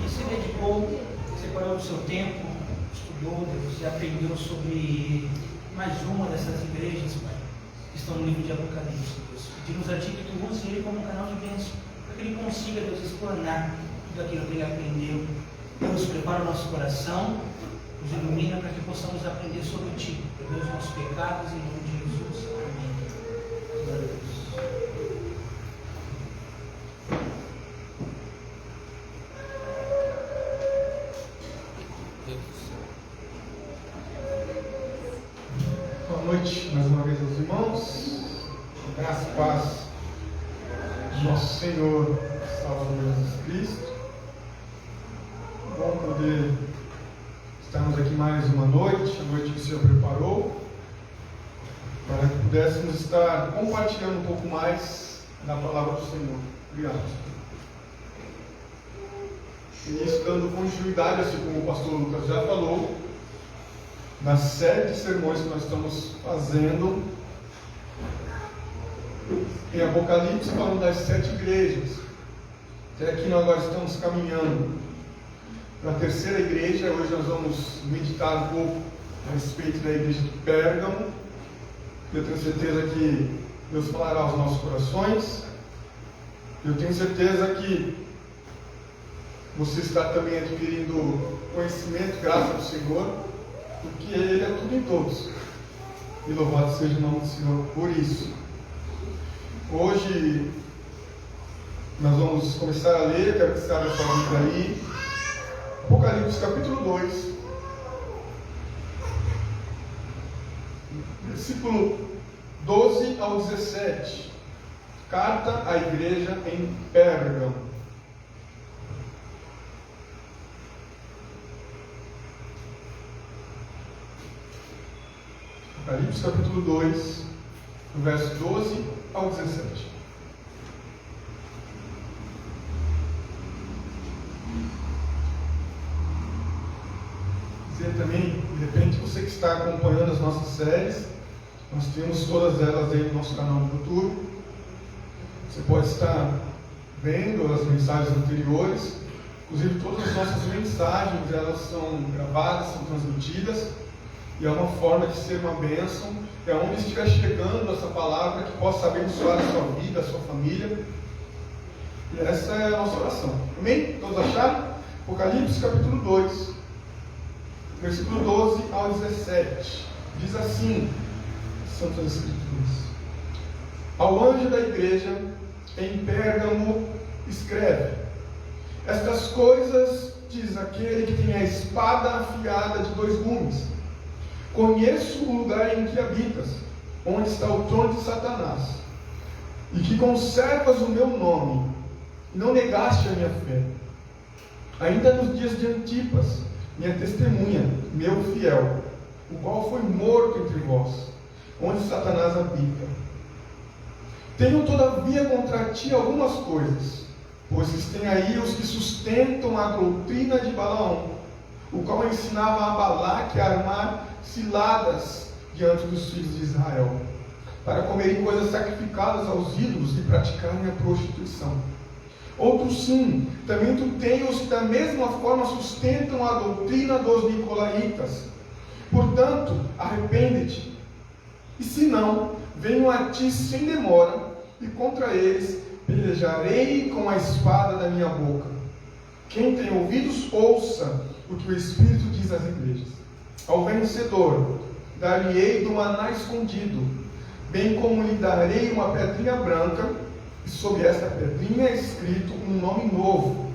você dedicou, separou o seu tempo, estudou, Deus, e aprendeu sobre mais uma dessas igrejas, Pai, que estão no livro de Apocalipse, Deus. Pedimos a Ti que Tu use ele como um canal de bênção, para que ele consiga, Deus, explanar tudo aquilo que ele aprendeu. Deus, prepara o nosso coração, nos ilumina para que possamos aprender sobre Ti, perdoa os nossos pecados, em nome de Jesus. Amém. Glória a Deus. Boa noite mais uma vez aos irmãos. Graça e paz de nosso Senhor Salvador Jesus Cristo. Bom poder estarmos aqui mais uma noite, a noite que o Senhor preparou, para que pudéssemos estar compartilhando um pouco mais da palavra do Senhor. Obrigado. E isso dando continuidade, assim como o pastor Lucas já falou, na série de sermões que nós estamos fazendo em Apocalipse, falando das 7 igrejas. Até aqui nós agora estamos caminhando para a terceira igreja. Hoje nós vamos meditar um pouco a respeito da igreja de Pérgamo. Eu tenho certeza que Deus falará aos nossos corações. Eu tenho certeza que você está também adquirindo conhecimento, graças ao Senhor, porque Ele é tudo em todos. E louvado seja o nome do Senhor por isso. Hoje nós vamos começar a ler, quero que você abra sua Bíblia aí. Apocalipse capítulo 2, versículo 12 ao 17. Carta à igreja em Pérgamo. Apocalipse capítulo 2, do verso 12 ao 17. Dizer também, de repente, você que está acompanhando as nossas séries, nós temos todas elas aí no nosso canal no YouTube. Você pode estar vendo as mensagens anteriores, inclusive todas as nossas mensagens, elas são gravadas, são transmitidas. E é uma forma de ser uma bênção, é onde estiver chegando essa palavra, que possa abençoar a sua vida, a sua família. E essa é a nossa oração. Amém? Todos acharam? Apocalipse capítulo 2, versículo 12 ao 17. Diz assim, Santas Escrituras: Ao anjo da igreja em Pérgamo escreve: Estas coisas diz aquele que tem a espada afiada de 2 gumes. Conheço o lugar em que habitas, onde está o trono de Satanás, e que conservas o meu nome, e não negaste a minha fé. Ainda nos dias de Antipas, minha testemunha, meu fiel, o qual foi morto entre vós, onde Satanás habita. Tenho todavia contra ti algumas coisas, pois tem aí os que sustentam a doutrina de Balaão, o qual ensinava a Balaque a armar ciladas diante dos filhos de Israel, para comerem coisas sacrificadas aos ídolos e praticarem a prostituição. Outros sim, também tu tens os que da mesma forma sustentam a doutrina dos nicolaítas. Portanto, arrepende-te, e se não, venho a ti sem demora, e contra eles pelejarei com a espada da minha boca. Quem tem ouvidos, ouça o que o Espírito diz às igrejas. Ao vencedor, dar-lhe-ei do maná escondido, bem como lhe darei uma pedrinha branca, e sobre esta pedrinha é escrito um nome novo,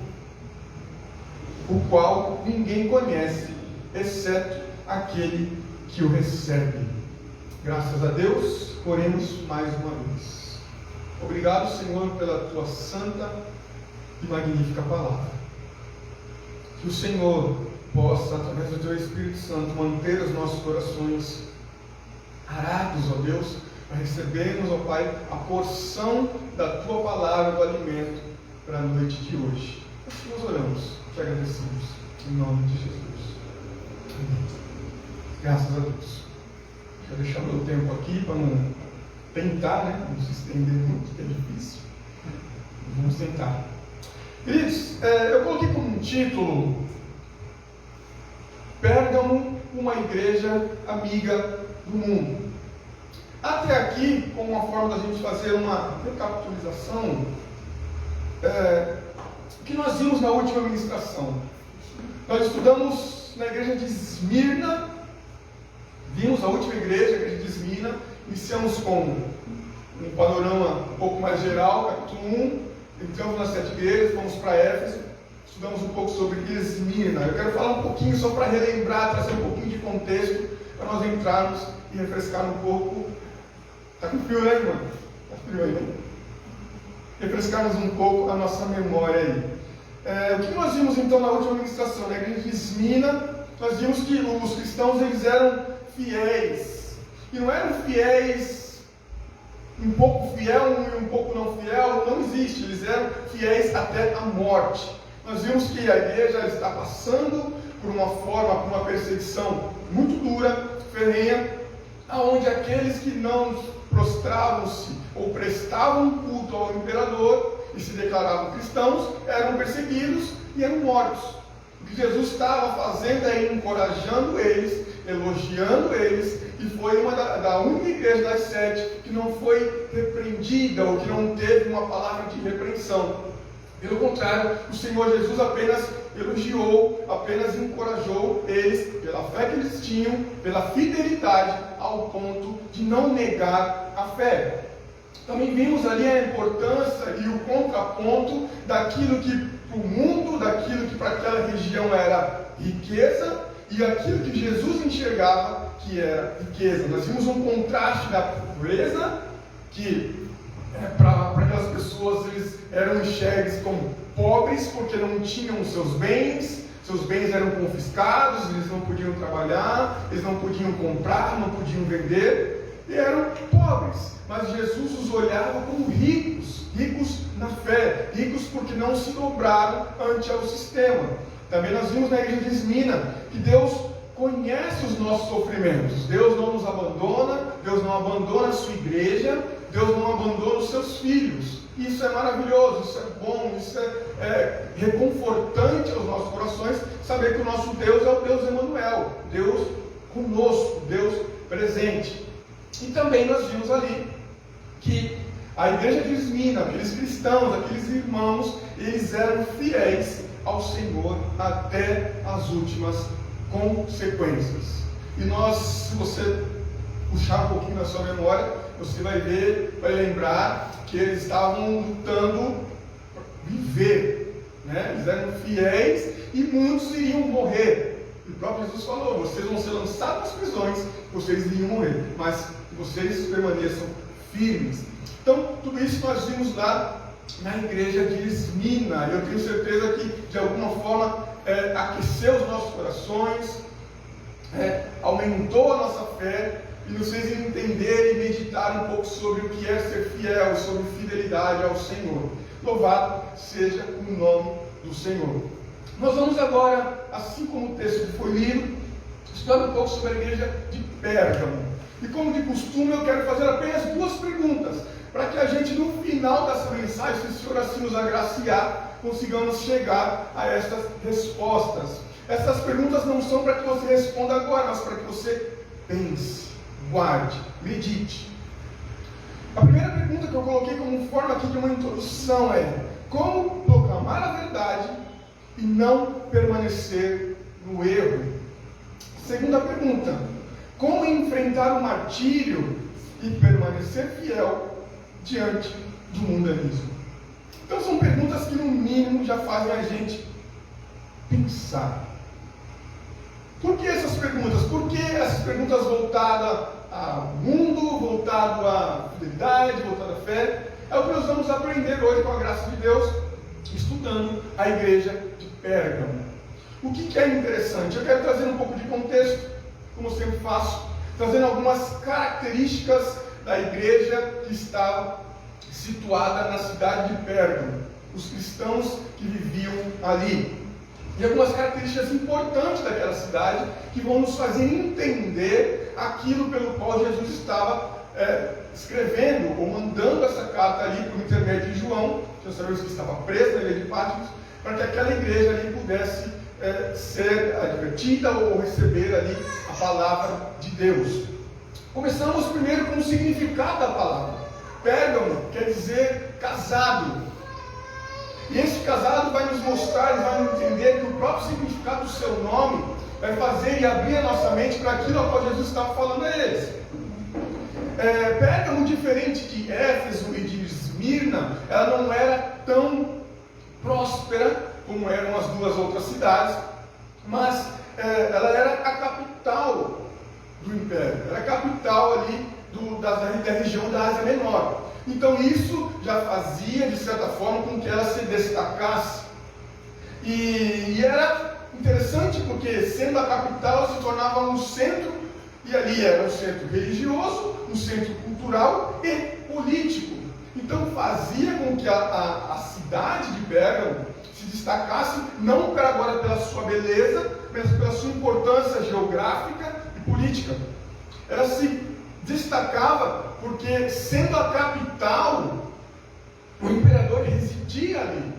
o qual ninguém conhece, exceto aquele que o recebe. Graças a Deus, oremos mais uma vez. Obrigado, Senhor, pela tua santa e magnífica palavra. Que o Senhor possa, através do teu Espírito Santo, manter os nossos corações arados, ó Deus, para recebermos, ó Pai, a porção da tua palavra, do alimento, para a noite de hoje. Assim nós oramos, te agradecemos, em nome de Jesus. Amém. Graças a Deus. Deixa eu deixar meu tempo aqui para não tentar, não se estender muito, que é difícil. Vamos tentar. Queridos, eu coloquei como título Pérgamo, uma igreja amiga do mundo. Até aqui, como uma forma da gente fazer uma recapitulação, o que nós vimos na última ministração. Nós estudamos na igreja de Esmirna, vimos a última igreja, a igreja de Esmirna, iniciamos com um panorama um pouco mais geral, capítulo 1, entramos nas 7 igrejas, fomos para Éfeso, estudamos um pouco sobre Esmirna. Eu quero falar um pouquinho só para relembrar, trazer um pouquinho de contexto, para nós entrarmos e refrescar um pouco. Está com frio, né, irmão? Está frio aí, né? Refrescarmos um pouco a nossa memória aí. O que nós vimos então na última ministração? Na igreja de Esmirna, nós vimos que os cristãos eles eram fiéis. E não eram fiéis, um pouco fiel e um pouco não fiel, não existe. Eles eram fiéis até a morte. Nós vimos que a igreja está passando por uma perseguição muito dura, ferrenha, aonde aqueles que não prostravam-se ou prestavam culto ao imperador e se declaravam cristãos, eram perseguidos e eram mortos. O que Jesus estava fazendo é encorajando eles, elogiando eles, e foi uma da única igreja das 7 que não foi repreendida ou que não teve uma palavra de repreensão. Pelo contrário, o Senhor Jesus apenas elogiou, apenas encorajou eles pela fé que eles tinham, pela fidelidade, ao ponto de não negar a fé. Também vimos ali a importância e o contraponto daquilo que para o mundo, daquilo que para aquela região era riqueza, e aquilo que Jesus enxergava que era riqueza. Nós vimos um contraste da pobreza, que para aquelas pessoas eles eram enxergues como pobres porque não tinham os seus bens eram confiscados, eles não podiam trabalhar, eles não podiam comprar, não podiam vender, e eram pobres. Mas Jesus os olhava como ricos, ricos na fé, ricos porque não se dobraram ante ao sistema. Também nós vimos na igreja de Esmirna que Deus conhece os nossos sofrimentos. Deus não nos abandona, Deus não abandona a sua igreja, Deus não abandona os seus filhos. Isso é maravilhoso, isso é bom, isso é reconfortante aos nossos corações, saber que o nosso Deus é o Deus Emanuel, Deus conosco, Deus presente. E também nós vimos ali que a igreja de Esmirna, aqueles cristãos, aqueles irmãos, eles eram fiéis ao Senhor até as últimas consequências. E nós, se você puxar um pouquinho na sua memória, você vai ver, vai lembrar que eles estavam lutando para viver, né? Eles eram fiéis e muitos iriam morrer. E o próprio Jesus falou: vocês vão ser lançados nas prisões, vocês iriam morrer, mas vocês permaneçam firmes. Então, tudo isso nós vimos lá na igreja de Esmirna. Eu tenho certeza que de alguma forma aqueceu os nossos corações, aumentou a nossa fé e nos fez entender e meditar um pouco sobre o que é ser fiel, sobre fidelidade ao Senhor. Louvado seja o nome do Senhor. Nós vamos agora, assim como o texto que foi lido, estudar um pouco sobre a igreja de Pérgamo. E como de costume, eu quero fazer apenas 2 perguntas, para que a gente no final dessa mensagem, se o Senhor assim nos agraciar, consigamos chegar a estas respostas. Essas perguntas não são para que você responda agora, mas para que você pense, guarde, medite. A primeira pergunta que eu coloquei como forma aqui de uma introdução é: como proclamar a verdade e não permanecer no erro? Segunda pergunta: como enfrentar o martírio e permanecer fiel diante do mundanismo? Então são perguntas que no mínimo já fazem a gente pensar. Por que essas perguntas? Por que essas perguntas voltadas ao mundo, voltado à fidelidade, voltado à fé? É o que nós vamos aprender hoje com a graça de Deus, estudando a igreja de Pérgamo. O que é interessante? Eu quero trazer um pouco de contexto, como eu sempre faço, trazendo algumas características da igreja que estava situada na cidade de Pérgamo, os cristãos que viviam ali. E algumas características importantes daquela cidade que vão nos fazer entender aquilo pelo qual Jesus estava escrevendo ou mandando essa carta ali por intermédio de João nós sabemos que estava presa na ilha de Patmos, para que aquela igreja ali pudesse ser advertida ou receber ali a palavra de Deus. Começamos primeiro com o significado da palavra. Pérgamo quer dizer casado. E esse casado vai nos mostrar e vai nos entender que o próprio significado do seu nome vai fazer e abrir a nossa mente para aquilo a qual Jesus estava falando a eles. Pérgamo, diferente de Éfeso e de Esmirna, ela não era tão próspera como eram as duas outras cidades, mas ela era a capital do império, era a capital ali da região da Ásia Menor. Então isso já fazia, de certa forma, com que ela se destacasse. E era interessante porque, sendo a capital, se tornava um centro, e ali era um centro religioso, um centro cultural e político. Então fazia com que a cidade de Pérgamo se destacasse, não agora pela sua beleza, mas pela sua importância geográfica e política. Ela se destacava porque, sendo a capital, o imperador residia ali,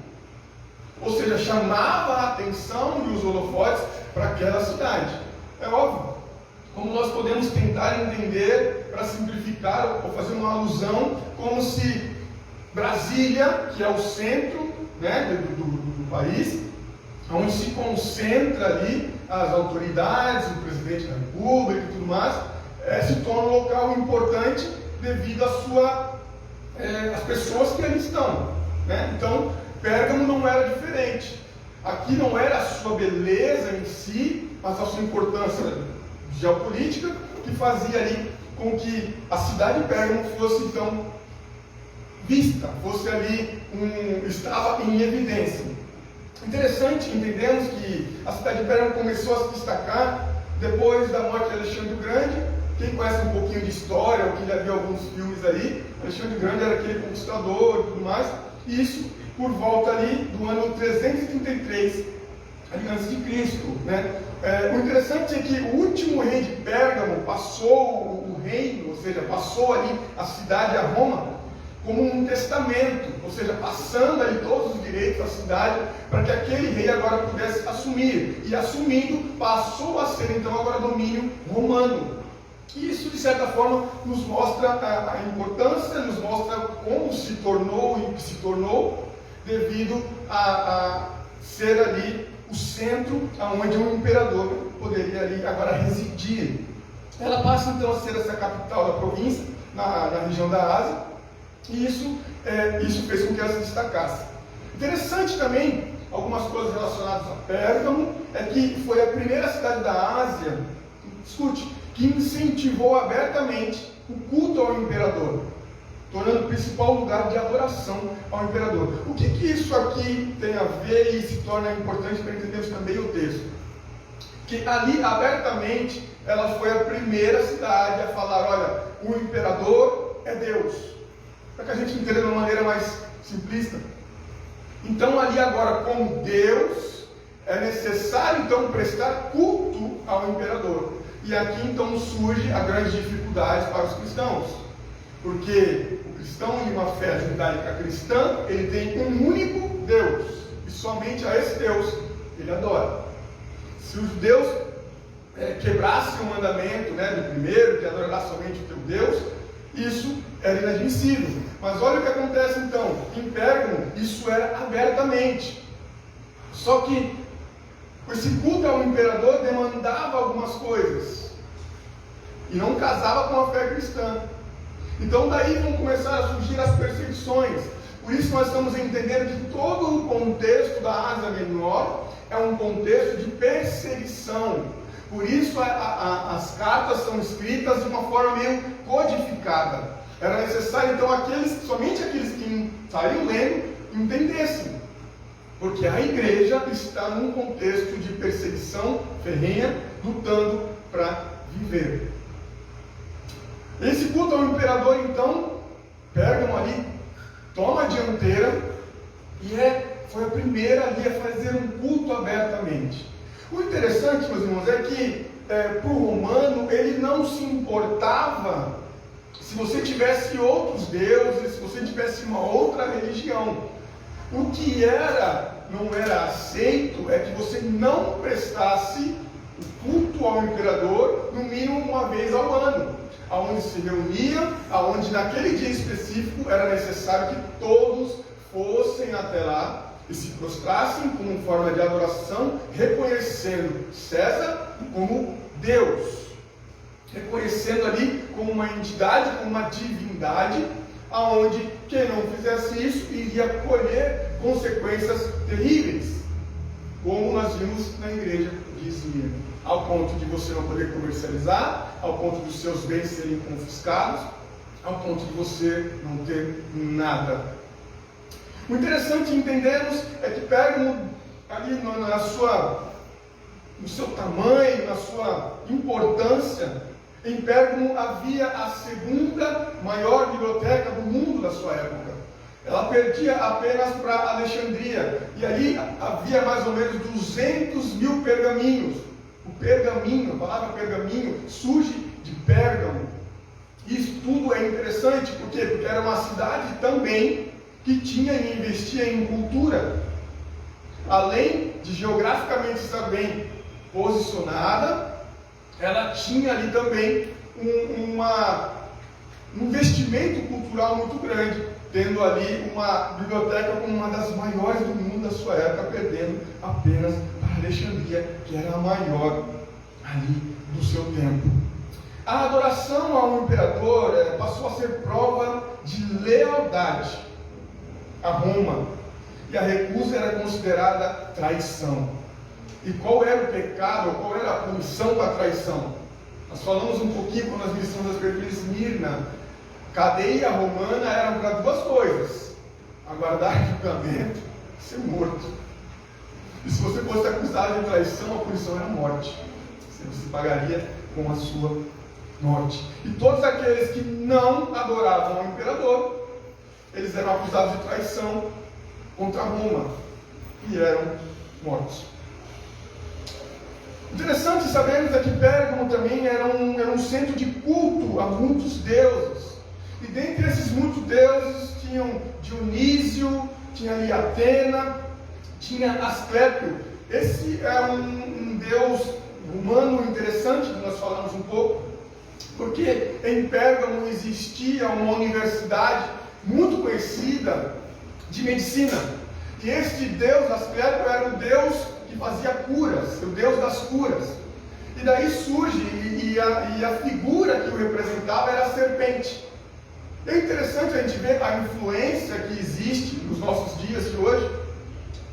ou seja, chamava a atenção e os holofotes para aquela cidade. É óbvio, como nós podemos tentar entender, para simplificar ou fazer uma alusão, como se Brasília, que é o centro, né, do país, onde se concentra ali as autoridades, o presidente da República e tudo mais, se torna um local importante devido às pessoas que ali estão, né? Então, Pérgamo não era diferente. Aqui não era a sua beleza em si, mas a sua importância geopolítica, que fazia ali com que a cidade de Pérgamo fosse então vista, fosse ali estava em evidência. Interessante, entendemos que a cidade de Pérgamo começou a se destacar depois da morte de Alexandre o Grande. Quem conhece um pouquinho de história, ou que já viu alguns filmes aí, Alexandre o Grande era aquele conquistador e tudo mais, e isso por volta ali do ano 333 ali antes de Cristo, né? O interessante é que o último rei de Pérgamo passou o reino, ou seja, passou ali a cidade a Roma, como um testamento, ou seja, passando ali todos os direitos da cidade para que aquele rei agora pudesse assumir, e assumindo passou a ser então agora domínio romano. E isso, de certa forma, nos mostra a importância, nos mostra como se tornou e o que se tornou, devido a ser ali o centro onde um imperador poderia ali agora residir. Ela passa então a ser essa capital da província, na região da Ásia, e isso fez com que ela se destacasse. Interessante também, algumas coisas relacionadas a Pérgamo, é que foi a primeira cidade da Ásia, que incentivou abertamente o culto ao imperador, tornando o principal lugar de adoração ao imperador. O que isso aqui tem a ver e se torna importante para entendermos também o texto? Que ali, abertamente, ela foi a primeira cidade a falar, olha, o imperador é Deus. Para que a gente entenda de uma maneira mais simplista. Então, ali agora, como Deus, é necessário, então, prestar culto ao imperador. E aqui então surge a grande dificuldade para os cristãos, porque o cristão em uma fé judaica cristã, ele tem um único Deus, e somente a esse Deus ele adora. Se os judeus quebrassem o mandamento, né, do primeiro, que adorará somente o teu Deus, isso era inadmissível. Mas olha o que acontece então, em Pérgamo isso era abertamente, só que esse culto ao imperador demandava algumas coisas e não casava com a fé cristã. Então daí vão começar a surgir as perseguições. Por isso nós estamos entendendo que todo o contexto da Ásia Menor é um contexto de perseguição. Por isso as cartas são escritas de uma forma meio codificada. Era necessário então somente aqueles que estariam lendo entendessem. Porque a igreja está num contexto de perseguição ferrenha, lutando para viver. Esse culto ao imperador, então, Pérgamo ali toma a dianteira e foi a primeira ali a fazer um culto abertamente. O interessante, meus irmãos, é que para o romano ele não se importava se você tivesse outros deuses, se você tivesse uma outra religião. O que não era aceito é que você não prestasse o culto ao imperador no mínimo uma vez ao ano, aonde se reuniam, aonde naquele dia específico era necessário que todos fossem até lá e se prostrassem como forma de adoração, reconhecendo César como Deus, reconhecendo ali como uma entidade, como uma divindade, aonde quem não fizesse isso iria colher consequências terríveis, como nós vimos na igreja de Esmirna, ao ponto de você não poder comercializar, ao ponto dos seus bens serem confiscados, ao ponto de você não ter nada. O interessante entendermos é que Pérgamo, ali no seu tamanho, na sua importância, em Pérgamo havia a segunda maior biblioteca do mundo da sua época. Ela perdia apenas para Alexandria, e ali havia mais ou menos 200 mil pergaminhos. O pergaminho, a palavra pergaminho, surge de Pérgamo. Isso tudo é interessante, por quê? Porque era uma cidade também que tinha e investia em cultura. Além de geograficamente estar bem posicionada, ela tinha ali também um investimento cultural muito grande, tendo ali uma biblioteca como uma das maiores do mundo da sua época, perdendo apenas para Alexandria, que era a maior ali do seu tempo. A adoração ao imperador passou a ser prova de lealdade a Roma, e a recusa era considerada traição. E qual era o pecado, qual era a punição da traição? Nós falamos um pouquinho quando nós ministramos as perguntas de Esmirna. Cadeia romana era para duas coisas: aguardar julgamento e ser morto. E se você fosse acusado de traição, a punição era a morte. Você pagaria com a sua morte. E todos aqueles que não adoravam ao imperador, eles eram acusados de traição contra Roma e eram mortos. Interessante sabermos é que Pérgamo também era um centro de culto a muitos deuses. E dentre esses muitos deuses tinham Dionísio, tinha ali Atena, tinha Asclépio. Esse é um deus romano interessante, que nós falamos um pouco, porque em Pérgamo existia uma universidade muito conhecida de medicina. E este deus Asclépio era o deus que fazia curas, o deus das curas. E daí surge, e a figura que o representava era a serpente. É interessante a gente ver a influência que existe nos nossos dias de hoje,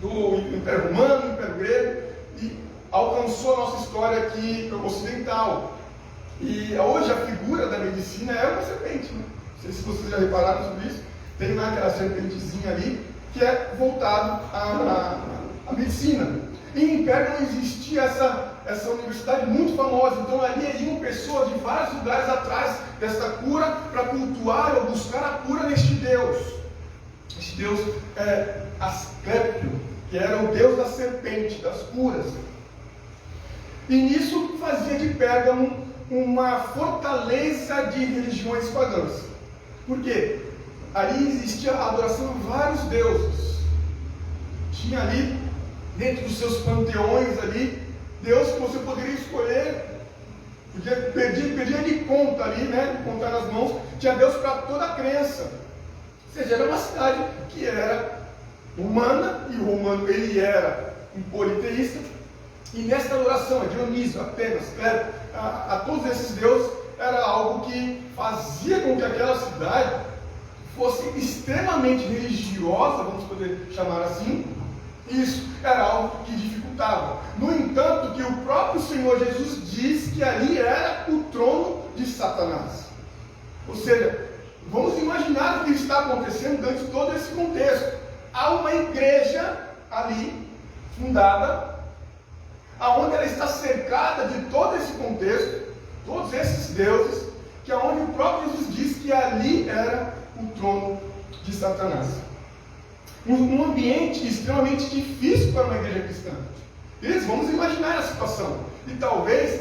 do Império Romano, do Império Grego, e alcançou a nossa história aqui ocidental. E hoje a figura da medicina é uma serpente, né? Não sei se vocês já repararam sobre isso. Tem lá aquela serpentezinha ali, que é voltado à medicina. E em Pérgamo existia essa universidade muito famosa, então ali iam pessoas de vários lugares atrás dessa cura para cultuar ou buscar a cura neste Deus. Este Deus é Asclépio, que era o Deus da serpente, das curas. E nisso fazia de Pérgamo uma fortaleza de religiões pagãs. Por quê? Ali existia a adoração a vários deuses. Tinha ali, dentro dos seus panteões ali, Deus que você poderia escolher. Podia pedir de conta ali, né? Contar nas mãos. Tinha Deus para toda a crença. Ou seja, era uma cidade que era humana, e o romano ele era um politeísta. E nessa adoração a Dionísio, Atena, Asclépio, a todos esses deuses, era algo que fazia com que aquela cidade fosse extremamente religiosa, vamos poder chamar assim. Isso era algo que dificultava. No entanto, que o próprio Senhor Jesus diz que ali era o trono de Satanás. Ou seja, vamos imaginar o que está acontecendo dentro de todo esse contexto. Há uma igreja ali, fundada, aonde ela está cercada de todo esse contexto, todos esses deuses, que é onde o próprio Jesus diz que ali era o trono de Satanás. Um ambiente extremamente difícil para uma igreja cristã. Beleza? Vamos imaginar a situação. E talvez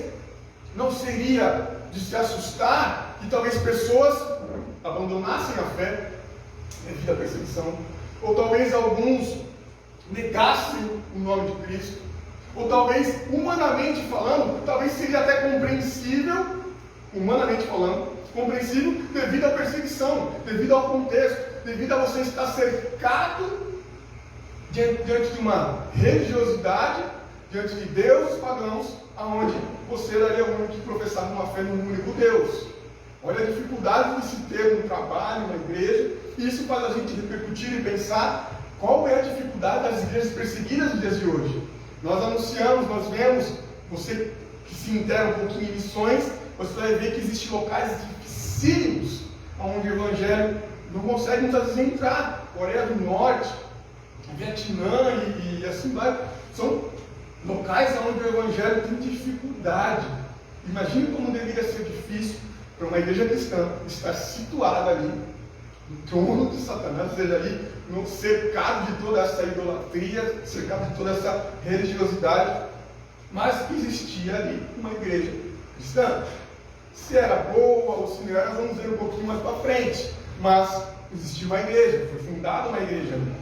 não seria de se assustar que talvez pessoas abandonassem a fé devido à perseguição ou talvez alguns negassem o nome de Cristo, ou talvez, humanamente falando, talvez seria até compreensível, humanamente falando, compreensível devido à perseguição, devido ao contexto, devido a você estar cercado diante de uma religiosidade, diante de deuses pagãos, aonde você era o único que professava uma fé num único Deus. Olha a dificuldade de se ter um trabalho, uma igreja, e isso faz a gente repercutir e pensar qual é a dificuldade das igrejas perseguidas nos dias de hoje. Nós anunciamos, nós vemos, você que se intera um pouquinho em missões, você vai ver que existem locais dificílimos, onde o evangelho não consegue muitas vezes entrar. Coreia do Norte, Vietnã e assim vai. São locais onde o evangelho tem dificuldade. Imagine como deveria ser difícil para uma igreja cristã estar situada ali, no trono de Satanás, ou seja, ali no cercado de toda essa idolatria, cercado de toda essa religiosidade, mas existia ali uma igreja cristã. Se era boa ou se não era, nós vamos ver um pouquinho mais para frente, mas existia uma igreja, foi fundada uma igreja ali.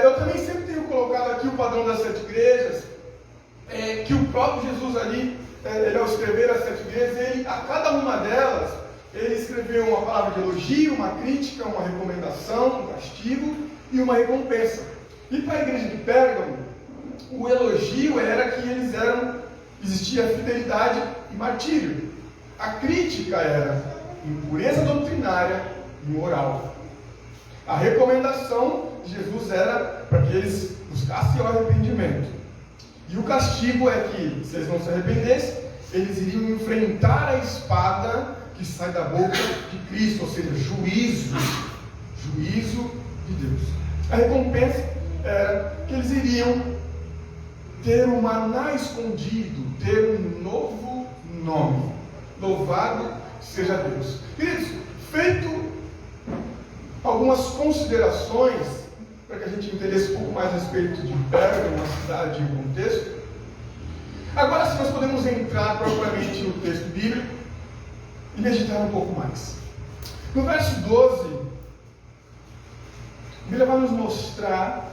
Eu também sempre tenho colocado aqui o padrão das 7 igrejas, que o próprio Jesus ali, ele ao escrever as 7 igrejas, ele, a cada uma delas, ele escreveu uma palavra de elogio, uma crítica, uma recomendação, um castigo e uma recompensa. E para a igreja de Pérgamo, o elogio era que existia fidelidade e martírio. A crítica era impureza doutrinária e moral. A recomendação de Jesus era para que eles buscassem o arrependimento. E o castigo é que, se eles não se arrependessem, eles iriam enfrentar a espada que sai da boca de Cristo, ou seja, juízo de Deus. A recompensa era que eles iriam ter um maná escondido, ter um novo nome. Louvado seja Deus. Queridos, feito algumas considerações para que a gente entendesse um pouco mais a respeito de Pérgamo, uma cidade e um contexto. Agora sim nós podemos entrar propriamente no texto bíblico e meditar um pouco mais. No verso 12, a Bíblia vai nos mostrar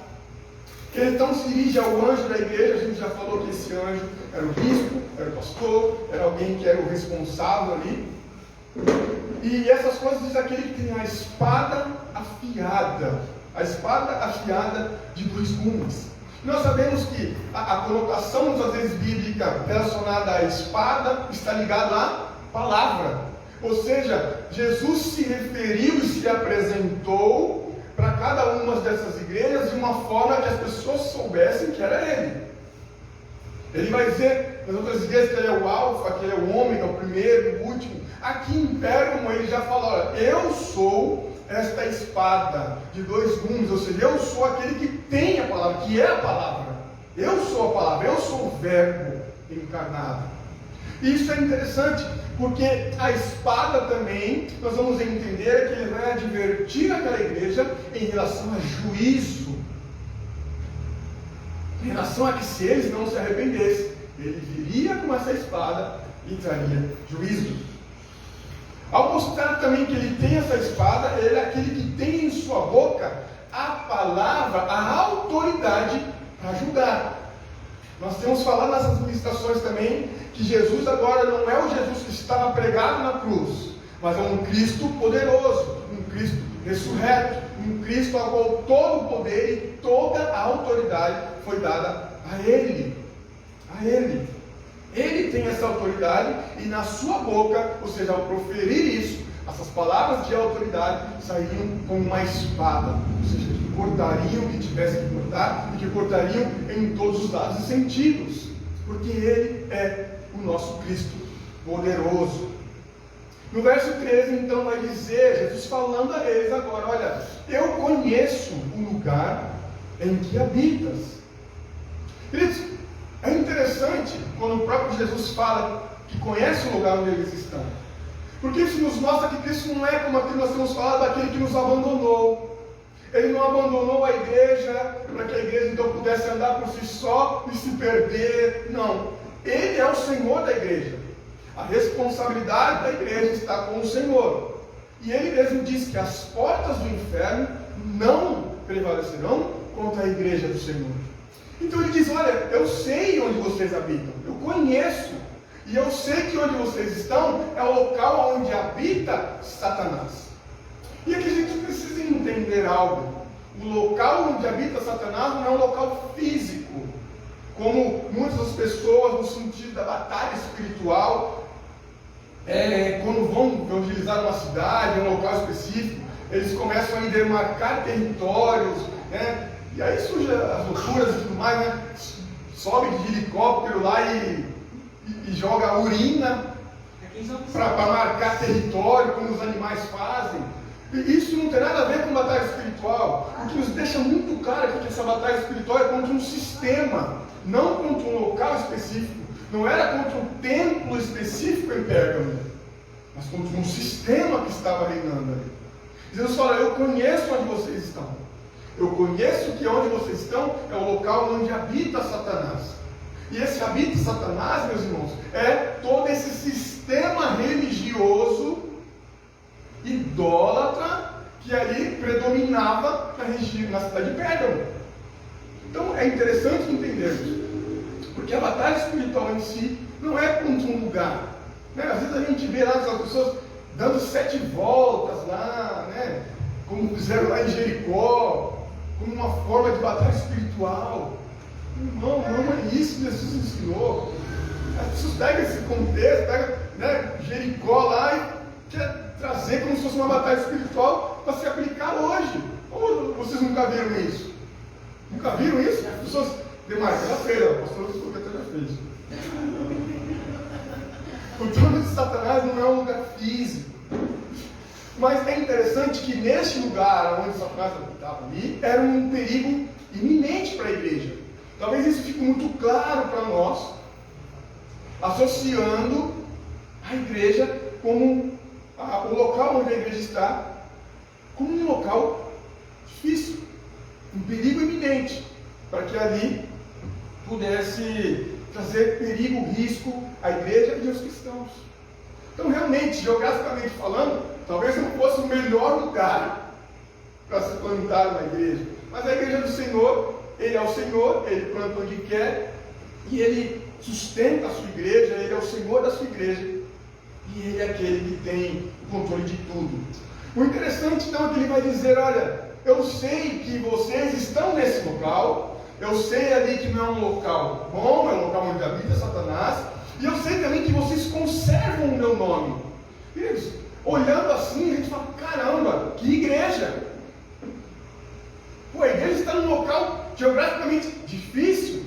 que ele então se dirige ao anjo da igreja. A gente já falou que esse anjo era o bispo, era o pastor, era alguém que era o responsável ali. E essas coisas diz aquele que tem a espada afiada de 2 gumes. Nós sabemos que a conotação, muitas vezes, bíblica relacionada à espada está ligada à palavra. Ou seja, Jesus se referiu e se apresentou para cada uma dessas igrejas de uma forma que as pessoas soubessem que era Ele. Ele vai dizer nas outras igrejas que Ele é o alfa, que Ele é o ômega, o primeiro, o último. Aqui em Pérgamo ele já fala, olha, eu sou esta espada de 2 gumes, ou seja, eu sou aquele que tem a palavra, que é a palavra. Eu sou a palavra, eu sou o verbo encarnado. E isso é interessante, porque a espada também, nós vamos entender que ele vai advertir aquela igreja em relação a juízo. Em relação a que se eles não se arrependessem, ele viria com essa espada e traria juízo. Ao mostrar também que ele tem essa espada, ele é aquele que tem em sua boca a palavra, a autoridade para julgar. Nós temos falado nessas ministrações também que Jesus agora não é o Jesus que estava pregado na cruz, mas é um Cristo poderoso, um Cristo ressurreto, um Cristo a qual todo o poder e toda a autoridade foi dada a Ele. A Ele. Ele tem essa autoridade e na sua boca, ou seja, ao proferir isso, essas palavras de autoridade sairiam como uma espada, ou seja, que cortariam o que tivesse que cortar e que cortariam em todos os lados e sentidos, porque Ele é o nosso Cristo poderoso. No verso 13, então, vai dizer, Jesus falando a eles agora, olha, eu conheço o lugar em que habitas. Queridos, é interessante quando o próprio Jesus fala que conhece o lugar onde eles estão. Porque isso nos mostra que Cristo não é como aquilo que nós temos falado, aquele que nos abandonou. Ele não abandonou a igreja para que a igreja então pudesse andar por si só e se perder. Não. Ele é o Senhor da igreja. A responsabilidade da igreja está com o Senhor. E Ele mesmo diz que as portas do inferno não prevalecerão contra a igreja do Senhor. Então ele diz, olha, eu sei onde vocês habitam, eu conheço, e eu sei que onde vocês estão é o local onde habita Satanás. E aqui a gente precisa entender algo. O local onde habita Satanás não é um local físico, como muitas das pessoas, no sentido da batalha espiritual, quando vão evangelizar uma cidade, um local específico, eles começam a demarcar territórios, né? E aí surgem as loucuras e tudo mais, né? Sobe de helicóptero lá e joga urina para marcar território, como os animais fazem. E isso não tem nada a ver com batalha espiritual. O que nos deixa muito claro aqui que essa batalha espiritual é contra um sistema, não contra um local específico. Não era contra um templo específico em Pérgamo, mas contra um sistema que estava reinando ali. Jesus fala, eu conheço onde vocês estão. Eu conheço que onde vocês estão é o local onde habita Satanás. E esse habita Satanás, meus irmãos, é todo esse sistema religioso idólatra que ali predominava na cidade de Pérgamo. Então é interessante entendermos, porque a batalha espiritual em si não é contra um lugar, né? Às vezes a gente vê lá as pessoas dando 7 voltas lá, né? Como fizeram lá em Jericó, como uma forma de batalha espiritual. Irmão, não é isso que Jesus ensinou. As pessoas pegam esse contexto, pegam, né, Jericó lá e quer trazer como se fosse uma batalha espiritual para se aplicar hoje. Ou vocês nunca viram isso? Nunca viram isso? As pessoas demarcam a feira, o pastor falou que até já fez. O trono de Satanás não é um lugar físico. Mas é interessante que neste lugar onde Satanás habitava ali, era um perigo iminente para a igreja. Talvez isso fique muito claro para nós, associando a igreja como o local onde a igreja está, como um local difícil, um perigo iminente, para que ali pudesse trazer perigo, risco à igreja e aos cristãos. Então, realmente, geograficamente falando, talvez não fosse o melhor lugar para se plantar uma igreja, mas a igreja do Senhor, Ele é o Senhor, Ele planta onde quer, e Ele sustenta a sua igreja, Ele é o Senhor da sua igreja, e Ele é aquele que tem o controle de tudo. O interessante então é que Ele vai dizer, olha, eu sei que vocês estão nesse local, eu sei ali que não é um local bom, é um local onde habita Satanás, e eu sei também que vocês conservam o meu nome. Queridos, olhando assim, a gente fala, caramba, que igreja! Pô, a igreja está num local geograficamente difícil,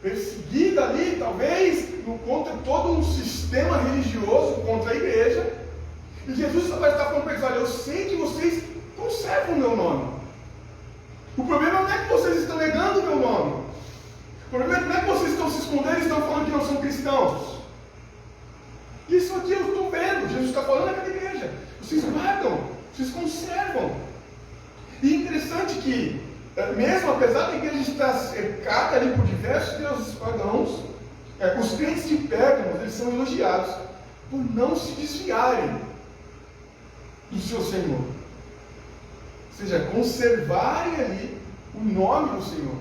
perseguida ali, talvez, contra todo um sistema religioso contra a igreja. E Jesus vai estar falando para eles, olha, eu sei que vocês conservam o meu nome. O problema não é que vocês estão negando o meu nome. O problema não é que vocês estão se escondendo e estão falando que não são cristãos. Isso aqui eu estou vendo, Jesus está falando naquela igreja. Vocês guardam, vocês conservam. E interessante que, mesmo apesar da igreja estar cercada ali por diversos deuses pagãos, os crentes de Pérgamo, eles são elogiados por não se desviarem do seu Senhor. Ou seja, conservarem ali o nome do Senhor.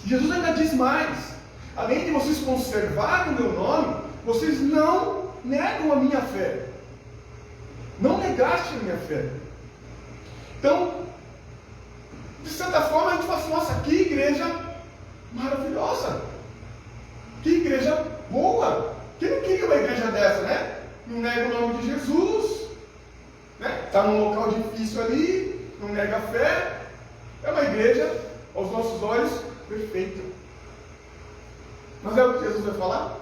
Jesus ainda diz mais: além de vocês conservarem o meu nome, vocês não negam a minha fé. Não negaste a minha fé. Então, de certa forma, a gente fala assim, nossa, que igreja maravilhosa. Que igreja boa. Quem não queria uma igreja dessa, né? Não nega o nome de Jesus, né? Está num local difícil ali, não nega a fé. É uma igreja, aos nossos olhos, perfeita. Mas é o que Jesus vai falar?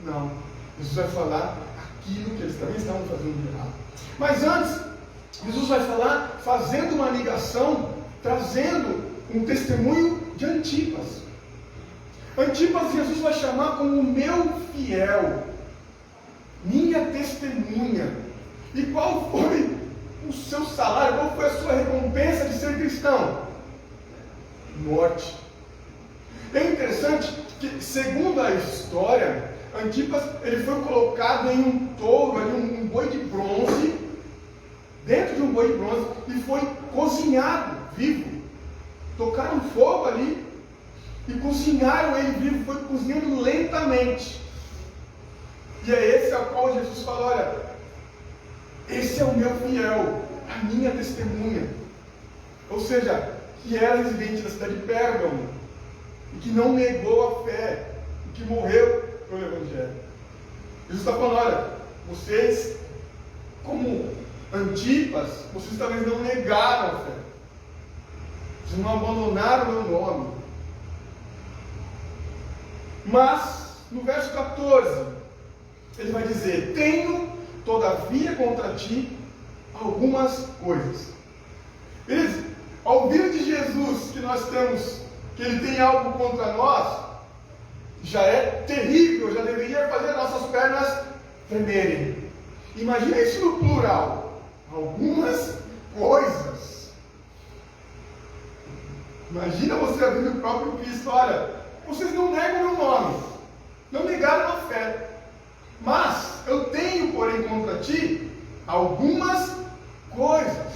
Não. Jesus vai falar aquilo que eles também estavam fazendo de errado. Mas antes, Jesus vai falar fazendo uma ligação, trazendo um testemunho de Antipas. Antipas Jesus vai chamar como meu fiel, minha testemunha. E qual foi o seu salário, qual foi a sua recompensa de ser cristão? Morte. É interessante que, segundo a história, Antipas ele foi colocado em um touro, um boi de bronze, dentro de um boi de bronze, e foi cozinhado, vivo, tocaram fogo ali e cozinharam ele vivo, foi cozinhando lentamente. E é esse ao qual Jesus fala: olha, esse é o meu fiel, a minha testemunha. Ou seja, que era residente da cidade de Pérgamo, e que não negou a fé, e que morreu pelo Evangelho. Jesus está falando: olha, vocês, como Antipas, vocês talvez não negaram a fé, vocês não abandonaram o meu nome. Mas, no verso 14, ele vai dizer: tenho, todavia, contra ti algumas coisas. Beleza? Ao ouvir de Jesus que nós temos, que ele tem algo contra nós, já é terrível, já deveria fazer nossas pernas tremerem. Imagina isso no plural: algumas coisas. Imagina você ouvindo o próprio Cristo: olha, vocês não negam meu nome, não negaram a fé, mas eu tenho, porém, contra ti algumas coisas.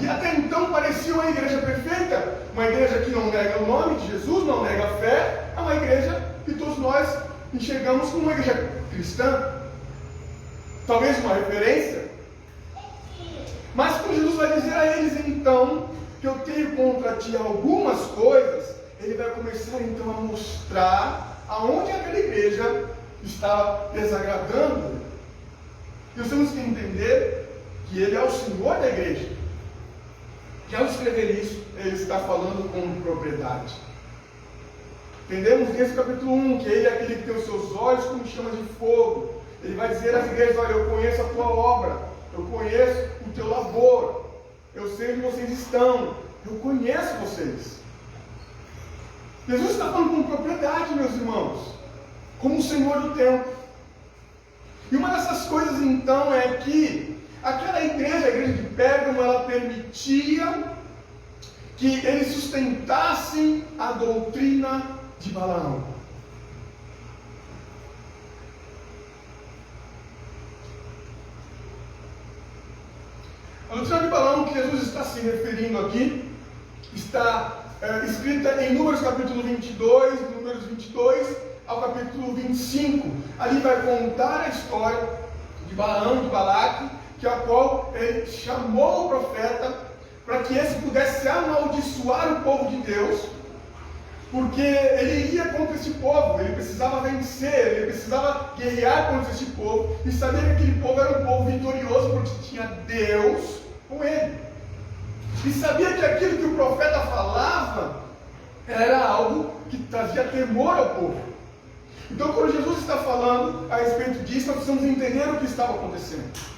E até então parecia uma igreja perfeita, uma igreja que não nega o nome de Jesus, não nega a fé, é uma igreja que todos nós enxergamos como uma igreja cristã, talvez uma referência. Mas quando Jesus vai dizer a eles então que eu tenho contra ti algumas coisas, ele vai começar então a mostrar aonde aquela igreja está desagradando. E nós temos que entender que ele é o Senhor da igreja. Que ao escrever isso, ele está falando com propriedade. Entendemos nesse capítulo 1 que ele é aquele que tem os seus olhos como chamas de fogo. Ele vai dizer às igrejas: olha, eu conheço a tua obra, eu conheço o teu labor, eu sei onde vocês estão, eu conheço vocês. Jesus está falando com propriedade, meus irmãos, como o Senhor do tempo. E uma dessas coisas então é que aquela igreja, a igreja de Pérgamo, ela permitia que eles sustentassem a doutrina de Balaão. A doutrina de Balaão que Jesus está se referindo aqui está escrita em Números capítulo 22, Números 22 ao capítulo 25. Ali vai contar a história de Balaão, de Balaque, que a qual ele chamou o profeta para que esse pudesse amaldiçoar o povo de Deus, porque ele ia contra esse povo, ele precisava vencer, ele precisava guerrear contra esse povo, e sabia que aquele povo era um povo vitorioso, porque tinha Deus com ele, e sabia que aquilo que o profeta falava era algo que trazia temor ao povo. Então, quando Jesus está falando a respeito disso, nós precisamos entender o que estava acontecendo.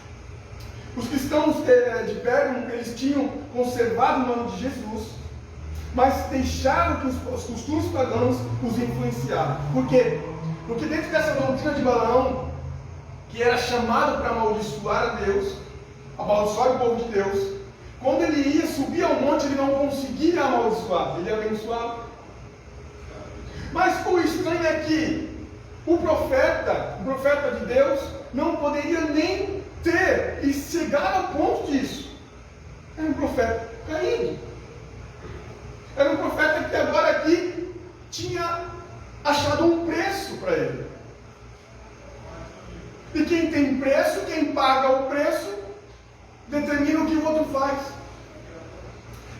Os cristãos de Pérgamo, eles tinham conservado o nome de Jesus, mas deixaram que os costumes pagãos os influenciaram. Por quê? Porque dentro dessa doutrina de Balaão, que era chamado para amaldiçoar a Deus, amaldiçoar o povo de Deus, quando ele ia subir ao monte, ele não conseguia amaldiçoar, ele abençoava. Mas o estranho é que o profeta de Deus, não poderia nem ter e chegar ao ponto disso. Era um profeta caído. Era um profeta que agora aqui tinha achado um preço para ele. E quem tem preço, quem paga o preço, determina o que o outro faz.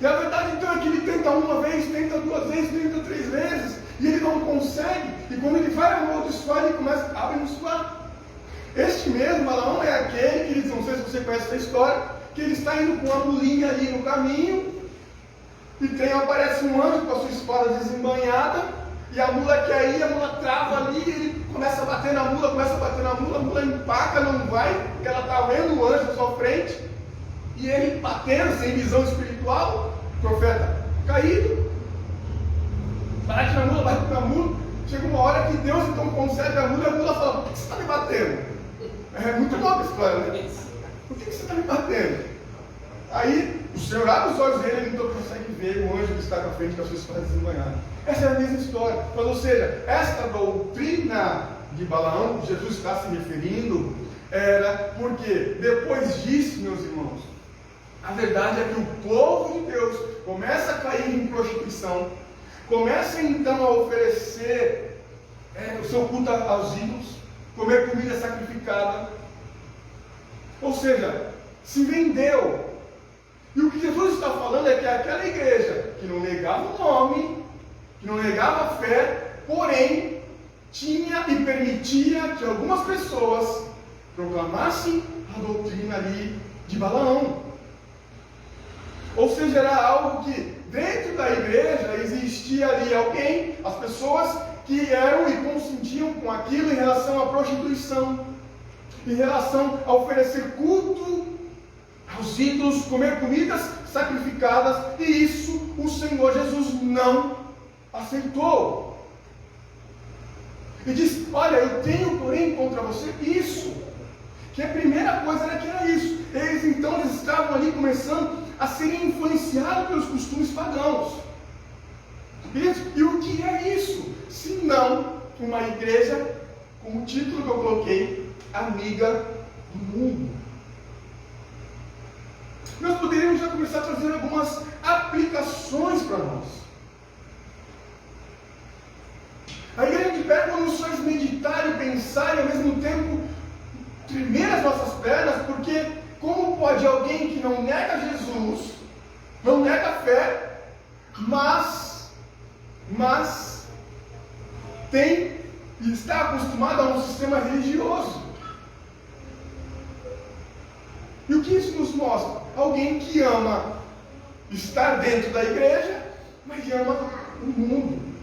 E a verdade então é que ele tenta uma vez, tenta duas vezes, tenta três vezes, e ele não consegue. E quando ele vai amaldiçoar, ele começa a abençoar. Este mesmo Balaão é aquele que, não sei se você conhece essa história, que ele está indo com uma mulinha ali no caminho, e aparece um anjo com a sua espada desembainhada, e a mula quer ir, a mula trava ali, ele começa a bater na mula, a mula empaca, não vai, porque ela está vendo o anjo na sua frente, e ele batendo, sem visão espiritual, o profeta caído, bate na mula, chega uma hora que Deus então concede a mula fala: por que você está me batendo? É muito louca a história, né? Por que você está me batendo? Aí o Senhor abre os olhos dele e ele então consegue ver o anjo que está na frente com a sua espada desembainhada. Essa é a mesma história. Mas, ou seja, esta doutrina de Balaão que Jesus está se referindo era porque depois disso, meus irmãos, A verdade é que o povo de Deus começa a cair em prostituição, começa então a oferecer o seu culto aos ídolos, comer comida sacrificada, ou seja, se vendeu. E o que Jesus está falando é que aquela igreja que não negava o nome, que não negava a fé, porém tinha e permitia que algumas pessoas proclamassem a doutrina ali de Balaão. Ou seja, era algo que dentro da igreja existia ali alguém, as pessoas que eram e consentiam com aquilo em relação à prostituição, em relação a oferecer culto aos ídolos, comer comidas sacrificadas, e isso o Senhor Jesus não aceitou. E diz: olha, eu tenho porém contra você isso. Que a primeira coisa era que era isso. Eles estavam ali começando a serem influenciados pelos costumes pagãos. E o que é isso? Se não uma igreja, como o título que eu coloquei, amiga do mundo. Nós poderíamos já começar a trazer algumas aplicações para nós. A igreja de pé, quando nos faz meditar e pensar e ao mesmo tempo tremer as nossas pernas, porque como pode alguém que não nega Jesus, não nega a fé, mas tem e está acostumado a um sistema religioso? E o que isso nos mostra? Alguém que ama estar dentro da igreja, mas ama o mundo.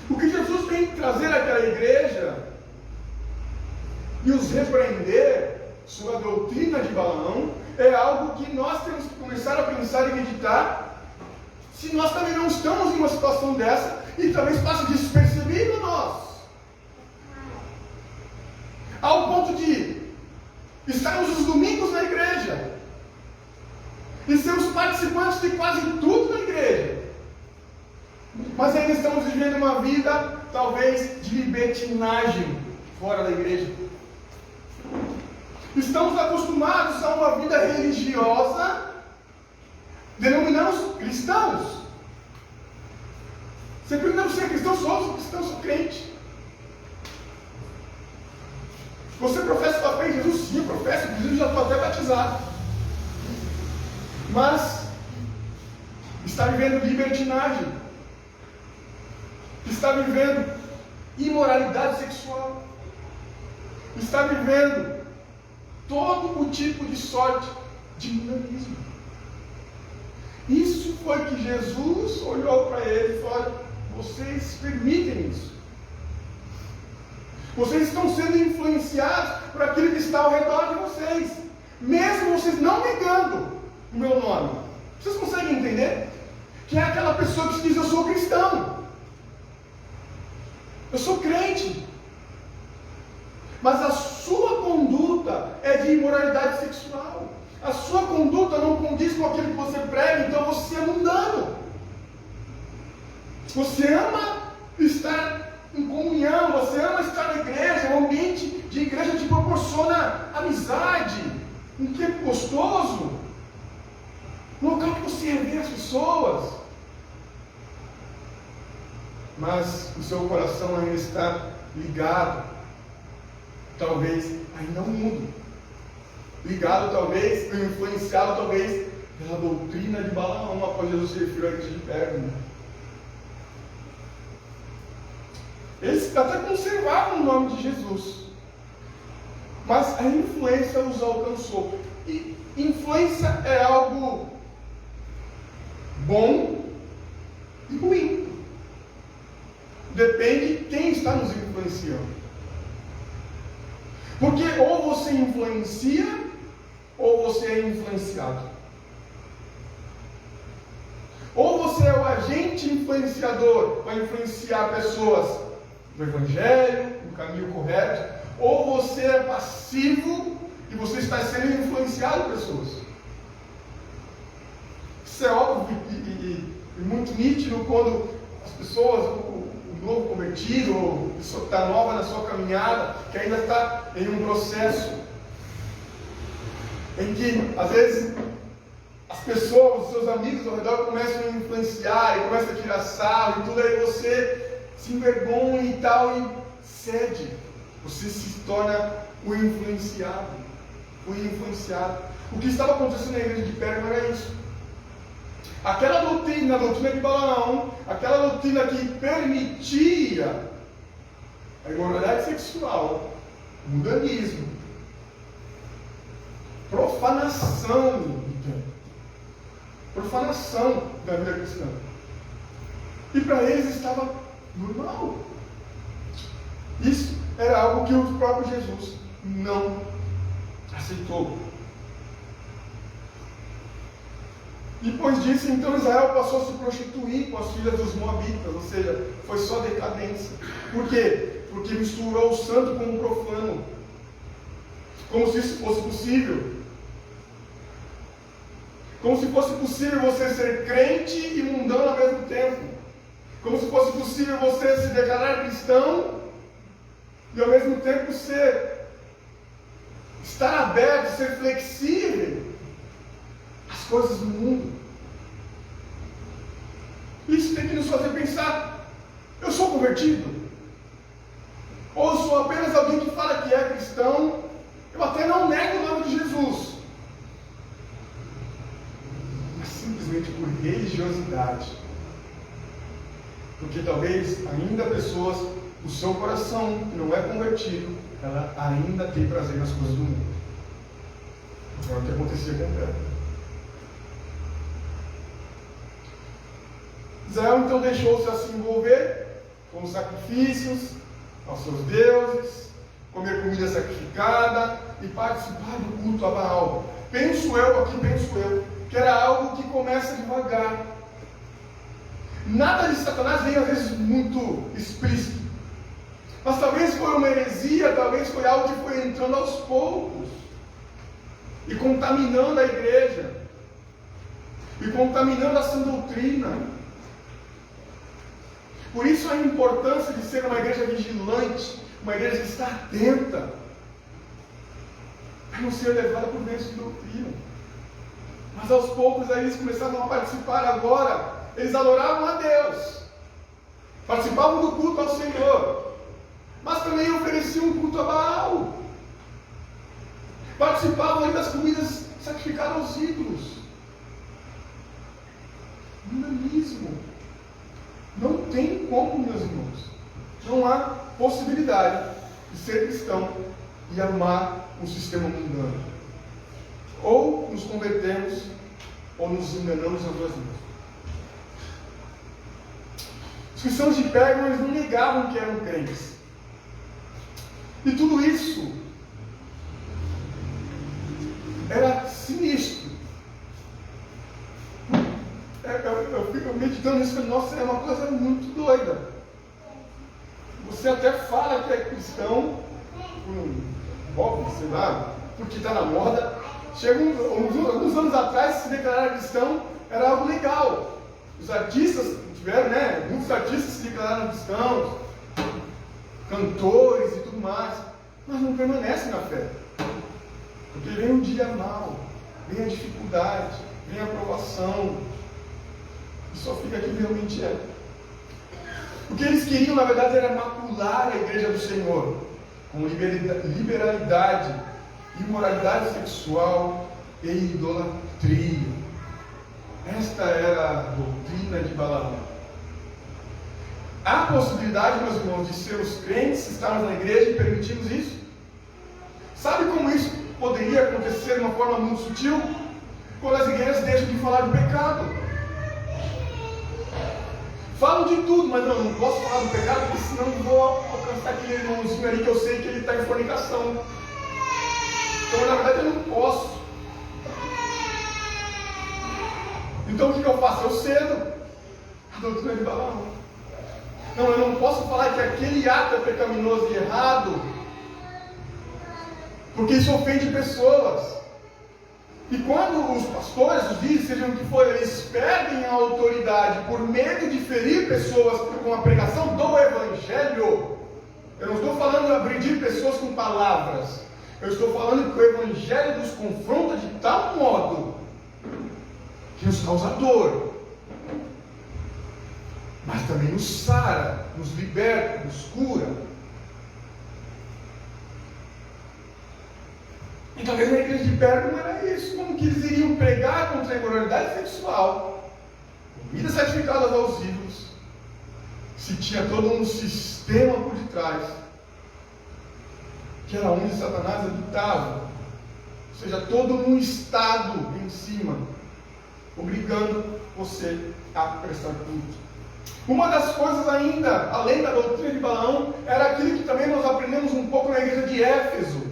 O que Jesus vem trazer àquela igreja e os repreender sobre a doutrina de Balaão é algo que nós temos que começar a pensar e meditar, se nós também não estamos em uma situação dessa e talvez passe despercebido a nós, ao ponto de estarmos os domingos na igreja e sermos participantes de quase tudo na igreja, mas ainda estamos vivendo uma vida talvez de libertinagem fora da igreja. Estamos acostumados a uma vida religiosa, denominamos cristãos. Você pergunta: você é cristão? Sou cristão, sou crente. Você professa sua fé em Jesus? Sim, eu professo, inclusive já estou até batizado. Mas está vivendo libertinagem, está vivendo imoralidade sexual, está vivendo todo o tipo de sorte de mundanismo. Isso foi que Jesus olhou para ele e falou: vocês permitem isso. Vocês estão sendo influenciados por aquilo que está ao redor de vocês, mesmo vocês não negando o meu nome. Vocês conseguem entender? Que é aquela pessoa que se diz: eu sou cristão, eu sou crente, mas a sua conduta é de imoralidade sexual, a sua conduta não condiz com aquilo que você prega, então você é mundano. Você ama estar em comunhão, você ama estar na igreja, o ambiente de igreja te proporciona amizade, um tempo gostoso, um local que você revê as pessoas, mas o seu coração ainda está ligado, talvez ainda ao mundo, ligado talvez, influenciado talvez pela doutrina de Balaão, após Jesus se referiu à igreja de Pérgamo. Eles até conservavam o nome de Jesus, mas a influência os alcançou. E influência é algo bom e ruim. Depende de quem está nos influenciando. Porque ou você influencia, ou você é influenciado. Ou você é o agente influenciador, para influenciar pessoas no Evangelho, no caminho correto, ou você é passivo e você está sendo influenciado por pessoas. Isso é óbvio e muito nítido quando as pessoas, o novo convertido, ou a pessoa que está nova na sua caminhada, que ainda está em um processo, em que, às vezes, as pessoas, os seus amigos ao redor começam a influenciar, e começam a tirar sarro e tudo, aí você se envergonha e tal, e cede. Você se torna o influenciado. O influenciado. O que estava acontecendo na igreja de Pérgamo era isso. Aquela doutrina, a doutrina de Balaão, aquela doutrina que permitia a imoralidade sexual, o mundanismo, profanação do templo, profanação da vida cristã. E para eles estava normal. Isso era algo que o próprio Jesus não aceitou. Depois disso, então, Israel passou a se prostituir com as filhas dos moabitas, ou seja, foi só decadência. Por quê? Porque misturou o santo com o profano, como se isso fosse possível. Como se fosse possível você ser crente e mundano ao mesmo tempo. Como se fosse possível você se declarar cristão e ao mesmo tempo estar aberto, ser flexível às coisas do mundo. Isso tem que nos fazer pensar: eu sou convertido? Ou eu sou apenas alguém que fala que é cristão? Eu até não nego o nome de Jesus, mas simplesmente por religiosidade. Porque talvez ainda pessoas, o seu coração que não é convertido, ela ainda tem prazer nas coisas do mundo. É o que acontecia com Pedro. Israel então deixou-se assim envolver com os sacrifícios aos seus deuses, comer comida sacrificada e participar do culto a Baal. Penso eu, que era algo que começa devagar. Nada de Satanás vem às vezes muito explícito, mas talvez foi uma heresia, talvez foi algo que foi entrando aos poucos e contaminando a igreja e contaminando a sã doutrina. Por isso a importância de ser uma igreja vigilante, uma igreja que está atenta para não ser levada por dentro de doutrina. Mas aos poucos aí eles começavam a participar agora. Eles adoravam a Deus, participavam do culto ao Senhor, mas também ofereciam um culto a Baal, participavam aí das comidas sacrificadas aos ídolos. Mundanismo. Não tem como, meus irmãos, não há possibilidade de ser cristão e amar um sistema mundano. Ou nos convertemos, ou nos enganamos nas duas vidas. Os cristãos de Pérgamo, eles não negavam que eram crentes. E tudo isso era sinistro. Eu fico meditando nisso, nossa, é uma coisa muito doida. Você até fala que é cristão, óbvio, sei lá, porque está na moda. Chega alguns anos atrás, se declarar cristão era algo legal. Os artistas tiveram, né? Muitos artistas se declararam cristãos, cantores e tudo mais, mas não permanecem na fé. Porque vem um dia mau, vem a dificuldade, vem a provação, e só fica aqui realmente é. O que eles queriam, na verdade, era macular a igreja do Senhor, com liberalidade, imoralidade sexual e idolatria. Esta era a doutrina de Balaão. Há possibilidade, meus irmãos, de sermos crentes, estarmos na igreja e permitirmos isso? Sabe como isso poderia acontecer de uma forma muito sutil? Quando as igrejas deixam de falar do pecado. Falam de tudo, mas não posso falar do pecado, porque senão eu vou alcançar aquele irmãozinho ali que eu sei que ele está em fornicação. Então, na verdade, eu não posso. Então, o que eu faço? Eu cedo a doutrina de Balaão. Não, eu não posso falar que aquele ato é pecaminoso e errado, porque isso ofende pessoas. E quando os pastores, os líderes, sejam o que for, eles perdem a autoridade por medo de ferir pessoas com a pregação do Evangelho. Eu não estou falando de agredir pessoas com palavras. Eu estou falando que o Evangelho nos confronta de tal modo que nos causa dor, mas também nos sara, nos liberta, nos cura. E talvez na igreja de Pérgamo era isso, como que eles iriam pregar contra a imoralidade sexual, comidas sacrificadas aos ídolos, se tinha todo um sistema por detrás, que era onde Satanás habitava, ou seja, todo um estado em cima, obrigando você a prestar culto. Uma das coisas ainda, além da doutrina de Balaão, era aquilo que também nós aprendemos um pouco na igreja de Éfeso,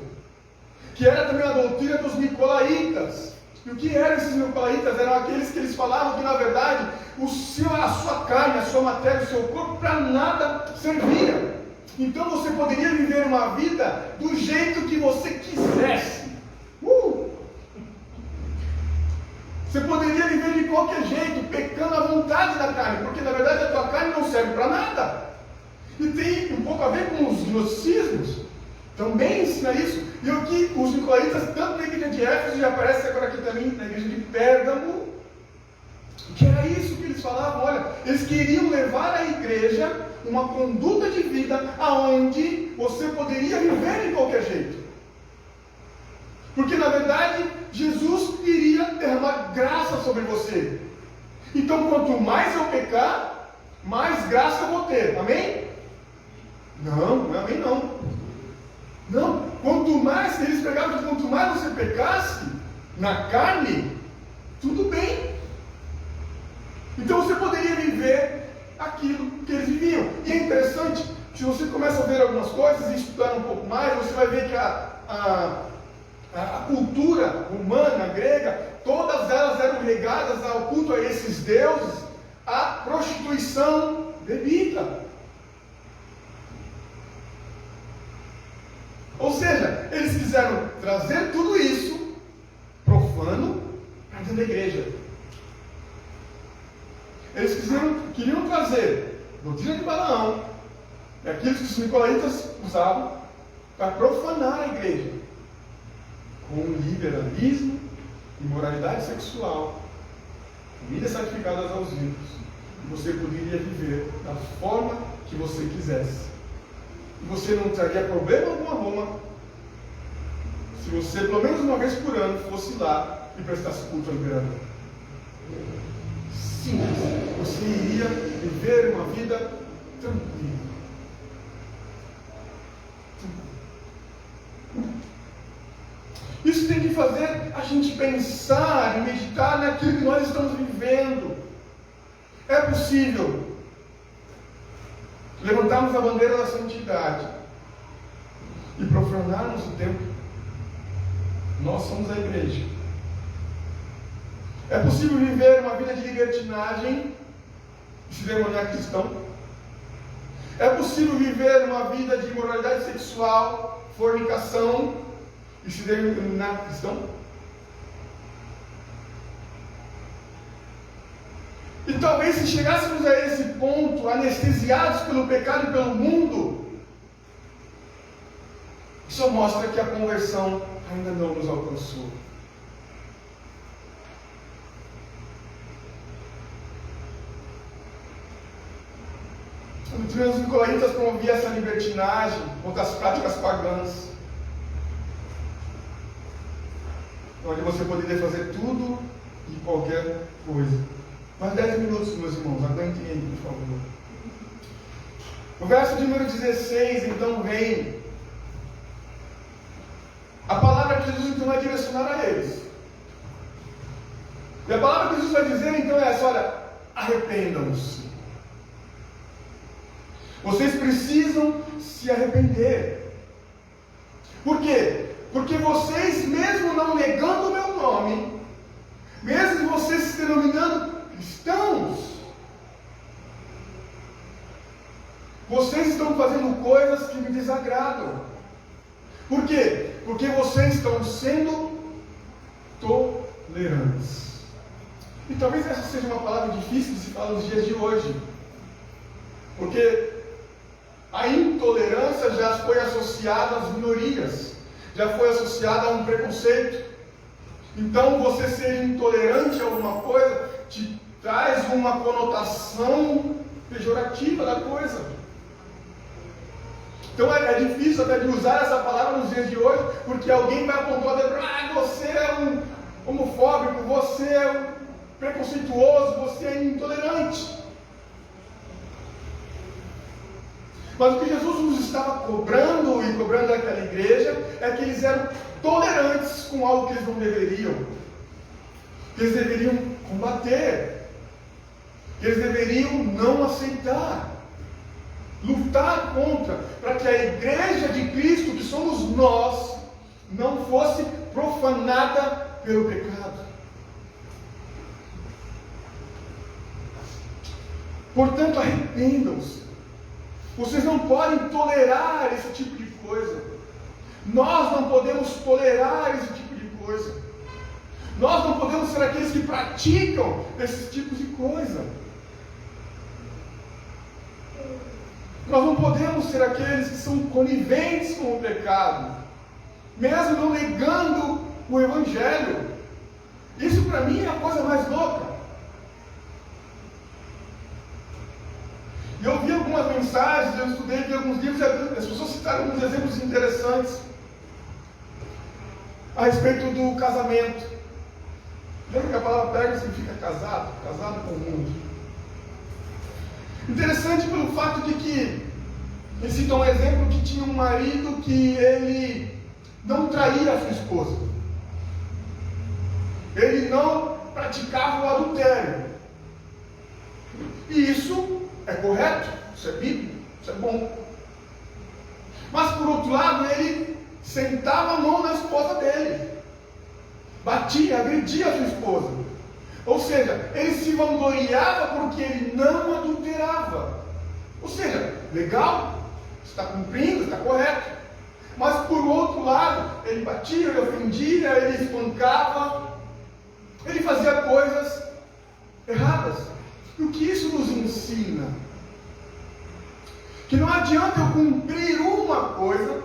que era também a doutrina dos nicolaítas. E o que eram esses nicolaítas? Eram aqueles que eles falavam que, na verdade, a sua carne, a sua matéria, o seu corpo, para nada servia. Então você poderia viver uma vida do jeito que você quisesse. Você poderia viver de qualquer jeito, pecando à vontade da carne, porque na verdade a tua carne não serve para nada. E tem um pouco a ver com os gnosticismos, também ensina isso. E o que os nicolaítas, tanto na igreja de Éfeso, já aparece agora aqui também na igreja de Pérgamo, que era isso que eles falavam. Olha, eles queriam levar à igreja uma conduta de vida aonde você poderia viver de qualquer jeito. Porque na verdade Jesus iria derramar graça sobre você. Então quanto mais eu pecar, mais graça eu vou ter. Amém? Não é amém não. Não, quanto mais, eles pegavam que quanto mais você pecasse na carne, tudo bem. Então você poderia viver aquilo que eles viviam. E é interessante, se você começa a ver algumas coisas e estudar um pouco mais, você vai ver que a cultura humana, grega, todas elas eram ligadas ao culto a esses deuses, à prostituição bebida. Ou seja, eles quiseram trazer tudo isso profano para dentro da igreja. Eles queriam trazer doutrina de Balaão, aquilo que os nicolaítas usavam, para profanar a igreja, com liberalismo, imoralidade sexual, comidas sacrificadas aos ídolos. Você poderia viver da forma que você quisesse. E você não traria problema algum a Roma, se você, pelo menos uma vez por ano, fosse lá e prestasse culto ao imperador. Simples. Você iria viver uma vida tranquila. Isso tem que fazer a gente pensar e meditar naquilo que nós estamos vivendo. É possível levantarmos a bandeira da santidade e profanarmos o templo. Nós somos a igreja. É possível viver uma vida de libertinagem e se denominar cristão? É possível viver uma vida de imoralidade sexual, fornicação e se denominar cristão? E talvez se chegássemos a esse ponto, anestesiados pelo pecado e pelo mundo, isso mostra que a conversão ainda não nos alcançou. A doutrina dos nicolaítas promovia essa libertinagem contra as práticas pagãs, onde você poderia fazer tudo e qualquer coisa. Mais 10 minutos, meus irmãos, aguentem aí, por favor. O verso de número 16, então, vem. A palavra de Jesus, então, vai direcionar a eles. E a palavra que Jesus vai dizer, então, é essa: olha, arrependam-se. Vocês precisam se arrepender. Por quê? Porque vocês, mesmo não negando o meu nome, mesmo vocês se denominando cristãos, vocês estão fazendo coisas que me desagradam. Por quê? Porque vocês estão sendo tolerantes. E talvez essa seja uma palavra difícil de se falar nos dias de hoje, porque a intolerância já foi associada às minorias. já foi associada a um preconceito. Então, você ser intolerante a alguma coisa te traz uma conotação pejorativa da coisa. Então, é difícil até de usar essa palavra nos dias de hoje, porque alguém vai apontar o dedo, você é um homofóbico, você é um preconceituoso, você é intolerante. Mas o que Jesus nos estava cobrando e cobrando daquela igreja é que eles eram tolerantes com algo que eles não deveriam. Que eles deveriam combater. Que eles deveriam não aceitar. Lutar contra. Para que a igreja de Cristo, que somos nós, não fosse profanada pelo pecado. Portanto, arrependam-se. Vocês não podem tolerar esse tipo de coisa. Nós não podemos tolerar esse tipo de coisa. Nós não podemos ser aqueles que praticam esses tipos de coisa. Nós não podemos ser aqueles que são coniventes com o pecado, mesmo não negando o Evangelho. Isso para mim é a coisa mais louca. Eu vi algumas mensagens, eu estudei, vi alguns livros, as pessoas citaram alguns exemplos interessantes a respeito do casamento. Lembra que a palavra pega significa casado, casado com o mundo. Interessante pelo fato de que ele cita um exemplo que tinha um marido que ele não traía a sua esposa. Ele não praticava o adultério. E isso é correto, isso é bíblico, isso é bom. Mas por outro lado, ele sentava a mão na esposa dele, batia, agredia a sua esposa. Ou seja, ele se vangloriava porque ele não adulterava. Ou seja, legal, está cumprindo, está correto. Mas por outro lado, ele batia, ele ofendia, ele espancava, ele fazia coisas erradas. E o que isso nos ensina? Que não adianta eu cumprir uma coisa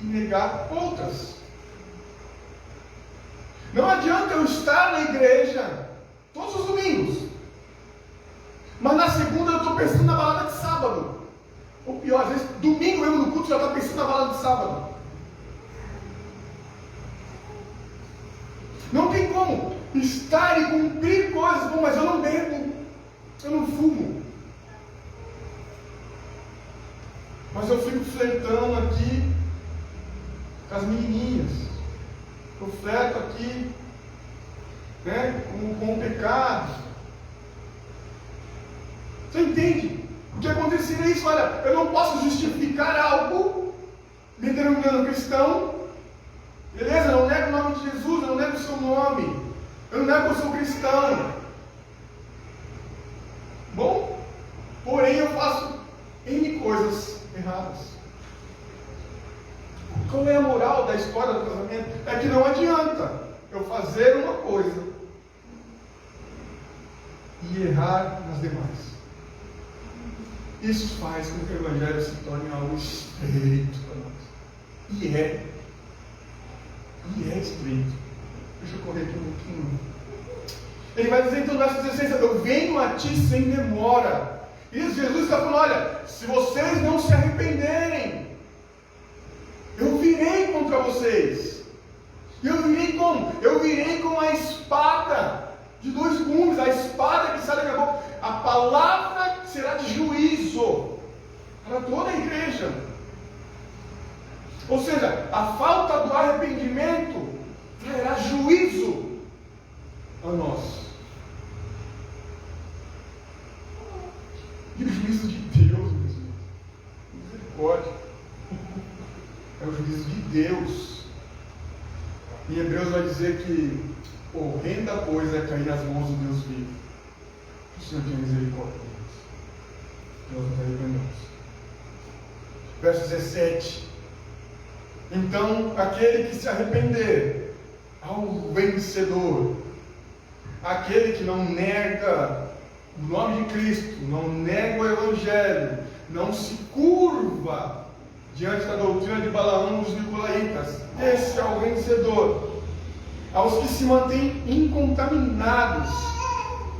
e negar outras. Não adianta eu estar na igreja todos os domingos, mas na segunda eu estou pensando na balada de sábado. Ou pior, às vezes domingo eu no culto já estou pensando na balada de sábado. Não tem como estar e cumprir coisas, mas eu não bebo. Eu não fumo, mas eu fico flertando aqui com as menininhas. Eu flerto aqui, né, com o pecado. Você entende? O que aconteceria é isso? Olha, eu não posso justificar algo me denominando cristão. Beleza? Eu não nego o nome de Jesus, eu não nego o seu nome, eu não nego que eu sou cristão. Bom, porém eu faço N coisas erradas. Qual é a moral da história do casamento? É que não adianta eu fazer uma coisa e errar nas demais. Isso faz com que o Evangelho se torne algo estreito para nós. E é estreito. Deixa eu correr aqui um pouquinho. Ele vai dizer então no verso 16: eu venho a ti sem demora. E Jesus está falando: olha, se vocês não se arrependerem, eu virei contra vocês. E eu virei como? Eu virei com a espada de dois gumes, a espada que sai da minha boca. A palavra será de juízo para toda a igreja. Ou seja, a falta do arrependimento trará juízo a nós. E o juízo de Deus, meus irmãos, misericórdia, é o juízo de Deus. Em Hebreus vai dizer que horrenda coisa é cair nas mãos do Deus vivo. O Senhor tem misericórdia de nós. Nós nos arrependemos. Verso 17: então aquele que se arrepender, ao vencedor, aquele que não nega o nome de Cristo, não nega o Evangelho, não se curva diante da doutrina de Balaão dos Nicolaítas. Esse é o vencedor. Aos que se mantêm incontaminados,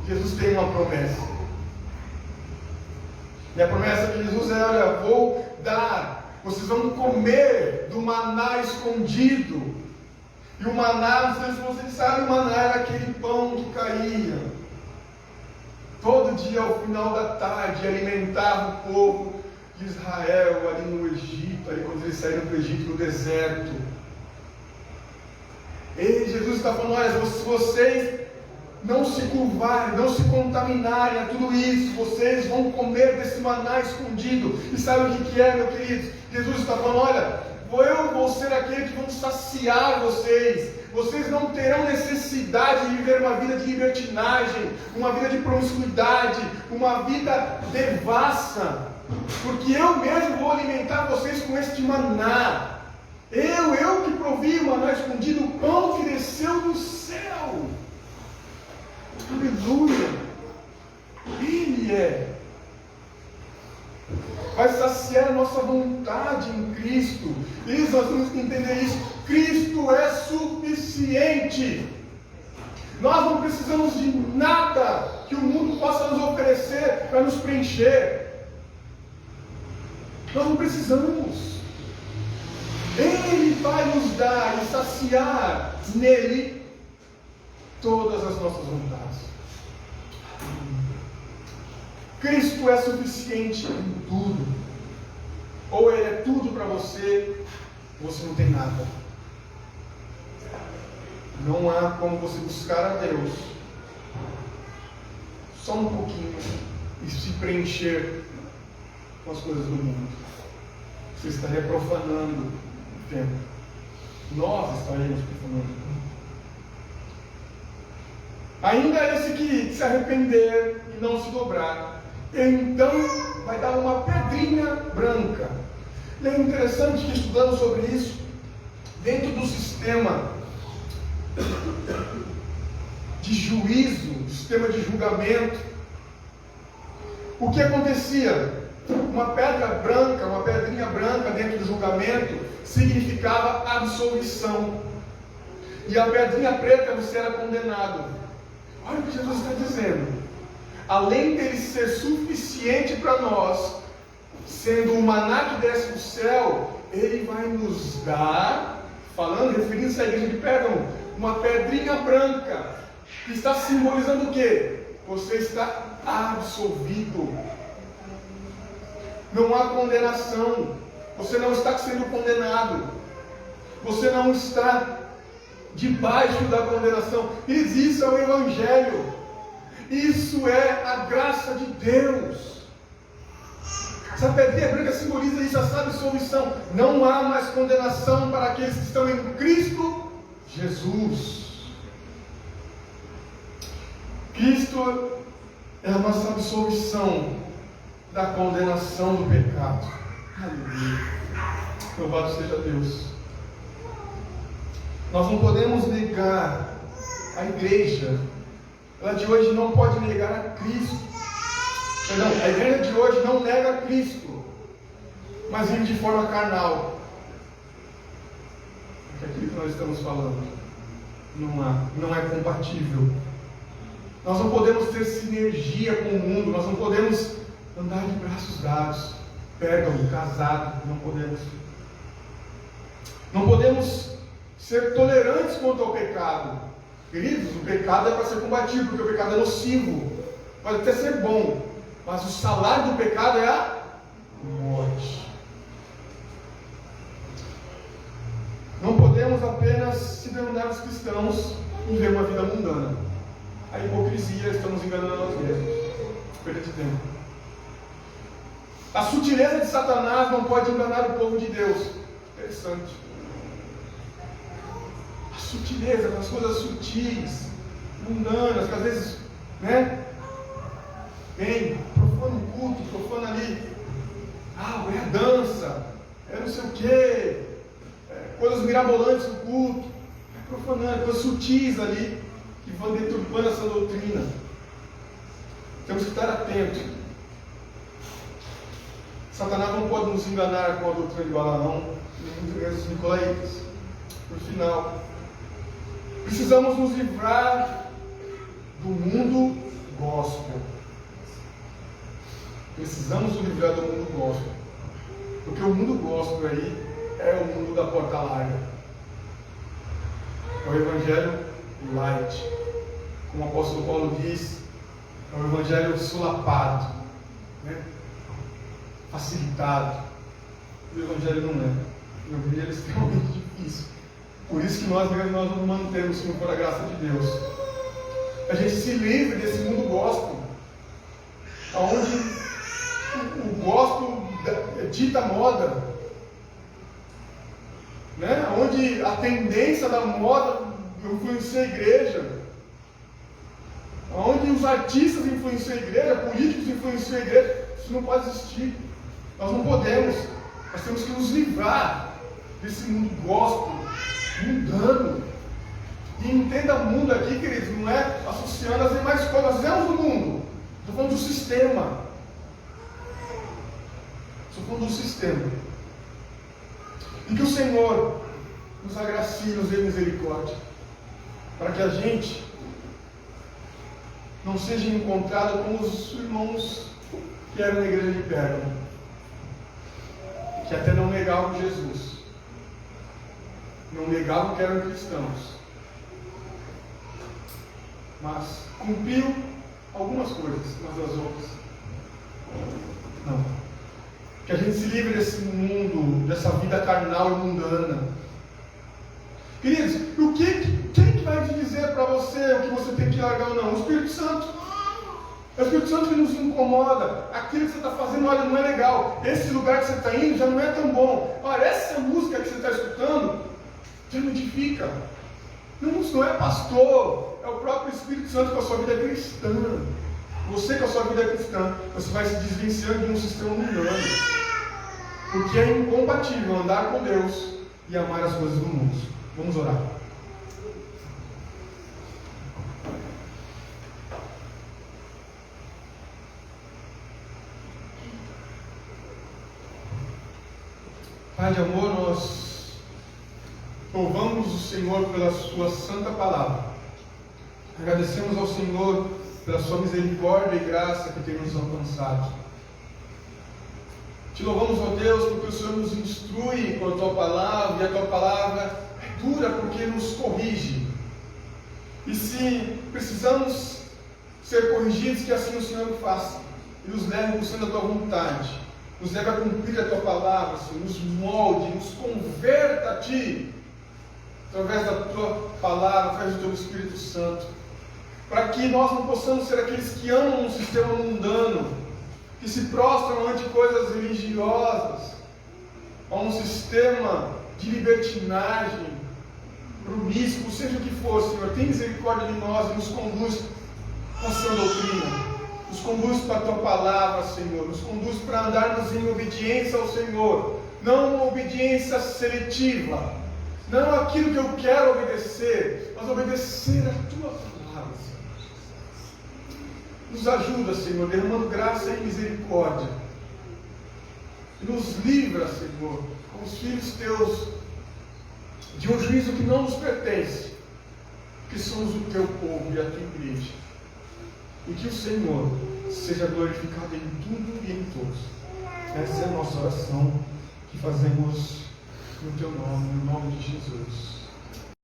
Jesus tem uma promessa. E a promessa de Jesus é: olha, vou dar, vocês vão comer do maná escondido. E o maná, não sei se vocês sabem, o maná era aquele pão que caía todo dia ao final da tarde, alimentava o povo de Israel ali no Egito, ali quando eles saíram do Egito, no deserto. E Jesus está falando: olha, se vocês não se curvarem, não se contaminarem a tudo isso, vocês vão comer desse maná escondido. E sabe o que é, meu querido? Jesus está falando: olha, eu vou ser aquele que vão saciar vocês. Vocês não terão necessidade de viver uma vida de libertinagem, uma vida de promiscuidade, uma vida devassa, porque eu mesmo vou alimentar vocês com este maná. Eu que provi o maná escondido, o pão que desceu do céu. Aleluia! Ele vai saciar a nossa vontade em Cristo. E nós temos que entender isso. Cristo é suficiente. Nós não precisamos de nada que o mundo possa nos oferecer para nos preencher. Nós não precisamos. Ele vai nos dar e saciar nele todas as nossas vontades. Cristo é suficiente em tudo. Ou Ele é tudo para você, ou você não tem nada. Não há como você buscar a Deus só um pouquinho e se preencher com as coisas do mundo. Você estaria profanando o tempo. Nós estaremos profanando o tempo. Ainda esse que se arrepender e não se dobrar, então vai dar uma pedrinha branca. E é interessante que, estudando sobre isso, dentro do sistema de juízo, do sistema de julgamento, o que acontecia? Uma pedra branca, uma pedrinha branca dentro do julgamento significava absolvição. E a pedrinha preta, você era condenado. Olha o que Jesus está dizendo. Além dele ser suficiente para nós, sendo o maná que desce do céu, ele vai nos dar, referindo-se à igreja de Pérgamo, uma pedrinha branca, que está simbolizando o quê? Você está absolvido. Não há condenação. Você não está sendo condenado. Você não está debaixo da condenação. Isso é o Evangelho. Isso é a graça de Deus. Essa pedrinha branca simboliza isso, essa absolvição. Não há mais condenação para aqueles que estão em Cristo Jesus. Cristo é a nossa absolvição da condenação do pecado. Aleluia. Louvado seja Deus. Nós não podemos negar a igreja. Ela de hoje não pode negar a Cristo. Perdão, a igreja de hoje não nega a Cristo, mas vive de forma carnal. Porque aquilo que nós estamos falando não é compatível. Nós não podemos ter sinergia com o mundo, nós não podemos andar de braços dados, Pérgamo, casado, não podemos. Não podemos ser tolerantes quanto ao pecado. Queridos, o pecado é para ser combatido, porque o pecado é nocivo. Pode até ser bom, mas o salário do pecado é a morte. Não podemos apenas se denominarmos cristãos e viver uma vida mundana. A hipocrisia, estamos enganando a nós mesmos. Perda de tempo. A sutileza de Satanás não pode enganar o povo de Deus. Interessante. A sutileza, as coisas sutis, mundanas, que às vezes, vem, profana o culto, profana ali. É a dança, é não sei o quê, coisas mirabolantes no culto, profanando, coisas sutis ali, que vão deturpando essa doutrina. Temos que estar atentos. Satanás não pode nos enganar com a doutrina de Balaão, nem os nicolaítas. Por final, precisamos nos livrar do mundo gospel. Precisamos nos livrar do mundo gospel. Porque o mundo gospel aí é o mundo da porta larga. É o evangelho light. Como o apóstolo Paulo diz, é o evangelho solapado, né? Facilitado. O evangelho não é. O evangelho é extremamente difícil. Por isso que nós nos mantemos, Senhor, por a graça de Deus. A gente se livre desse mundo gospel, onde o gospel dita moda, né? Onde a tendência da moda influencia a igreja, onde os artistas influenciam a igreja, políticos influenciam a igreja. Isso não pode existir. Nós não podemos. Nós temos que nos livrar desse mundo gospel, mundano. E entenda mundo aqui, queridos, não é associando as demais coisas. Nós vivemos no mundo. Estou falando do sistema. Estou falando do sistema. E que o Senhor nos agracie, nos dê misericórdia, para que a gente não seja encontrado como os irmãos que eram na igreja de Pérgamo, que até não negavam Jesus, não negavam que eram cristãos, mas cumpriam algumas coisas, mas as outras não. Que a gente se livre desse mundo, dessa vida carnal e mundana. Queridos, quem que vai te dizer para você o que você tem que largar ou não? O Espírito Santo. É o Espírito Santo que nos incomoda. Aquilo que você está fazendo, olha, não é legal. Esse lugar que você está indo já não é tão bom. Olha, essa música que você está escutando já não edifica. Não, isso não é pastor. É o próprio Espírito Santo com a sua vida cristã. Você com a sua vida cristã, você vai se desvencilhando de um sistema mundano. Porque é incompatível andar com Deus e amar as coisas do mundo. Vamos orar. Pai de amor, nós louvamos o Senhor pela sua santa palavra. Agradecemos ao Senhor pela sua misericórdia e graça que tem nos alcançado. Te louvamos, ó Deus, porque o Senhor nos instrui com a tua palavra, e a tua palavra é dura porque nos corrige. E se precisamos ser corrigidos, que assim o Senhor faça e nos leve por cima da tua vontade, nos leve a cumprir a tua palavra, Senhor, nos molde, nos converta a ti, através da tua palavra, através do teu Espírito Santo, para que nós não possamos ser aqueles que amam um sistema mundano, que se prostram ante coisas religiosas, a um sistema de libertinagem, promíscuo, seja o que for, Senhor. Tem misericórdia de nós e nos conduz com a sã doutrina, nos conduz para a tua palavra, Senhor, nos conduz para andarmos em obediência ao Senhor, não uma obediência seletiva, não aquilo que eu quero obedecer, mas obedecer a tua palavra, Senhor. Nos ajuda, Senhor, derramando graça e misericórdia. E nos livra, Senhor, como os filhos teus, de um juízo que não nos pertence, que somos o teu povo e a tua igreja. E que o Senhor seja glorificado em tudo e em todos. Essa é a nossa oração que fazemos no teu nome, no nome de Jesus.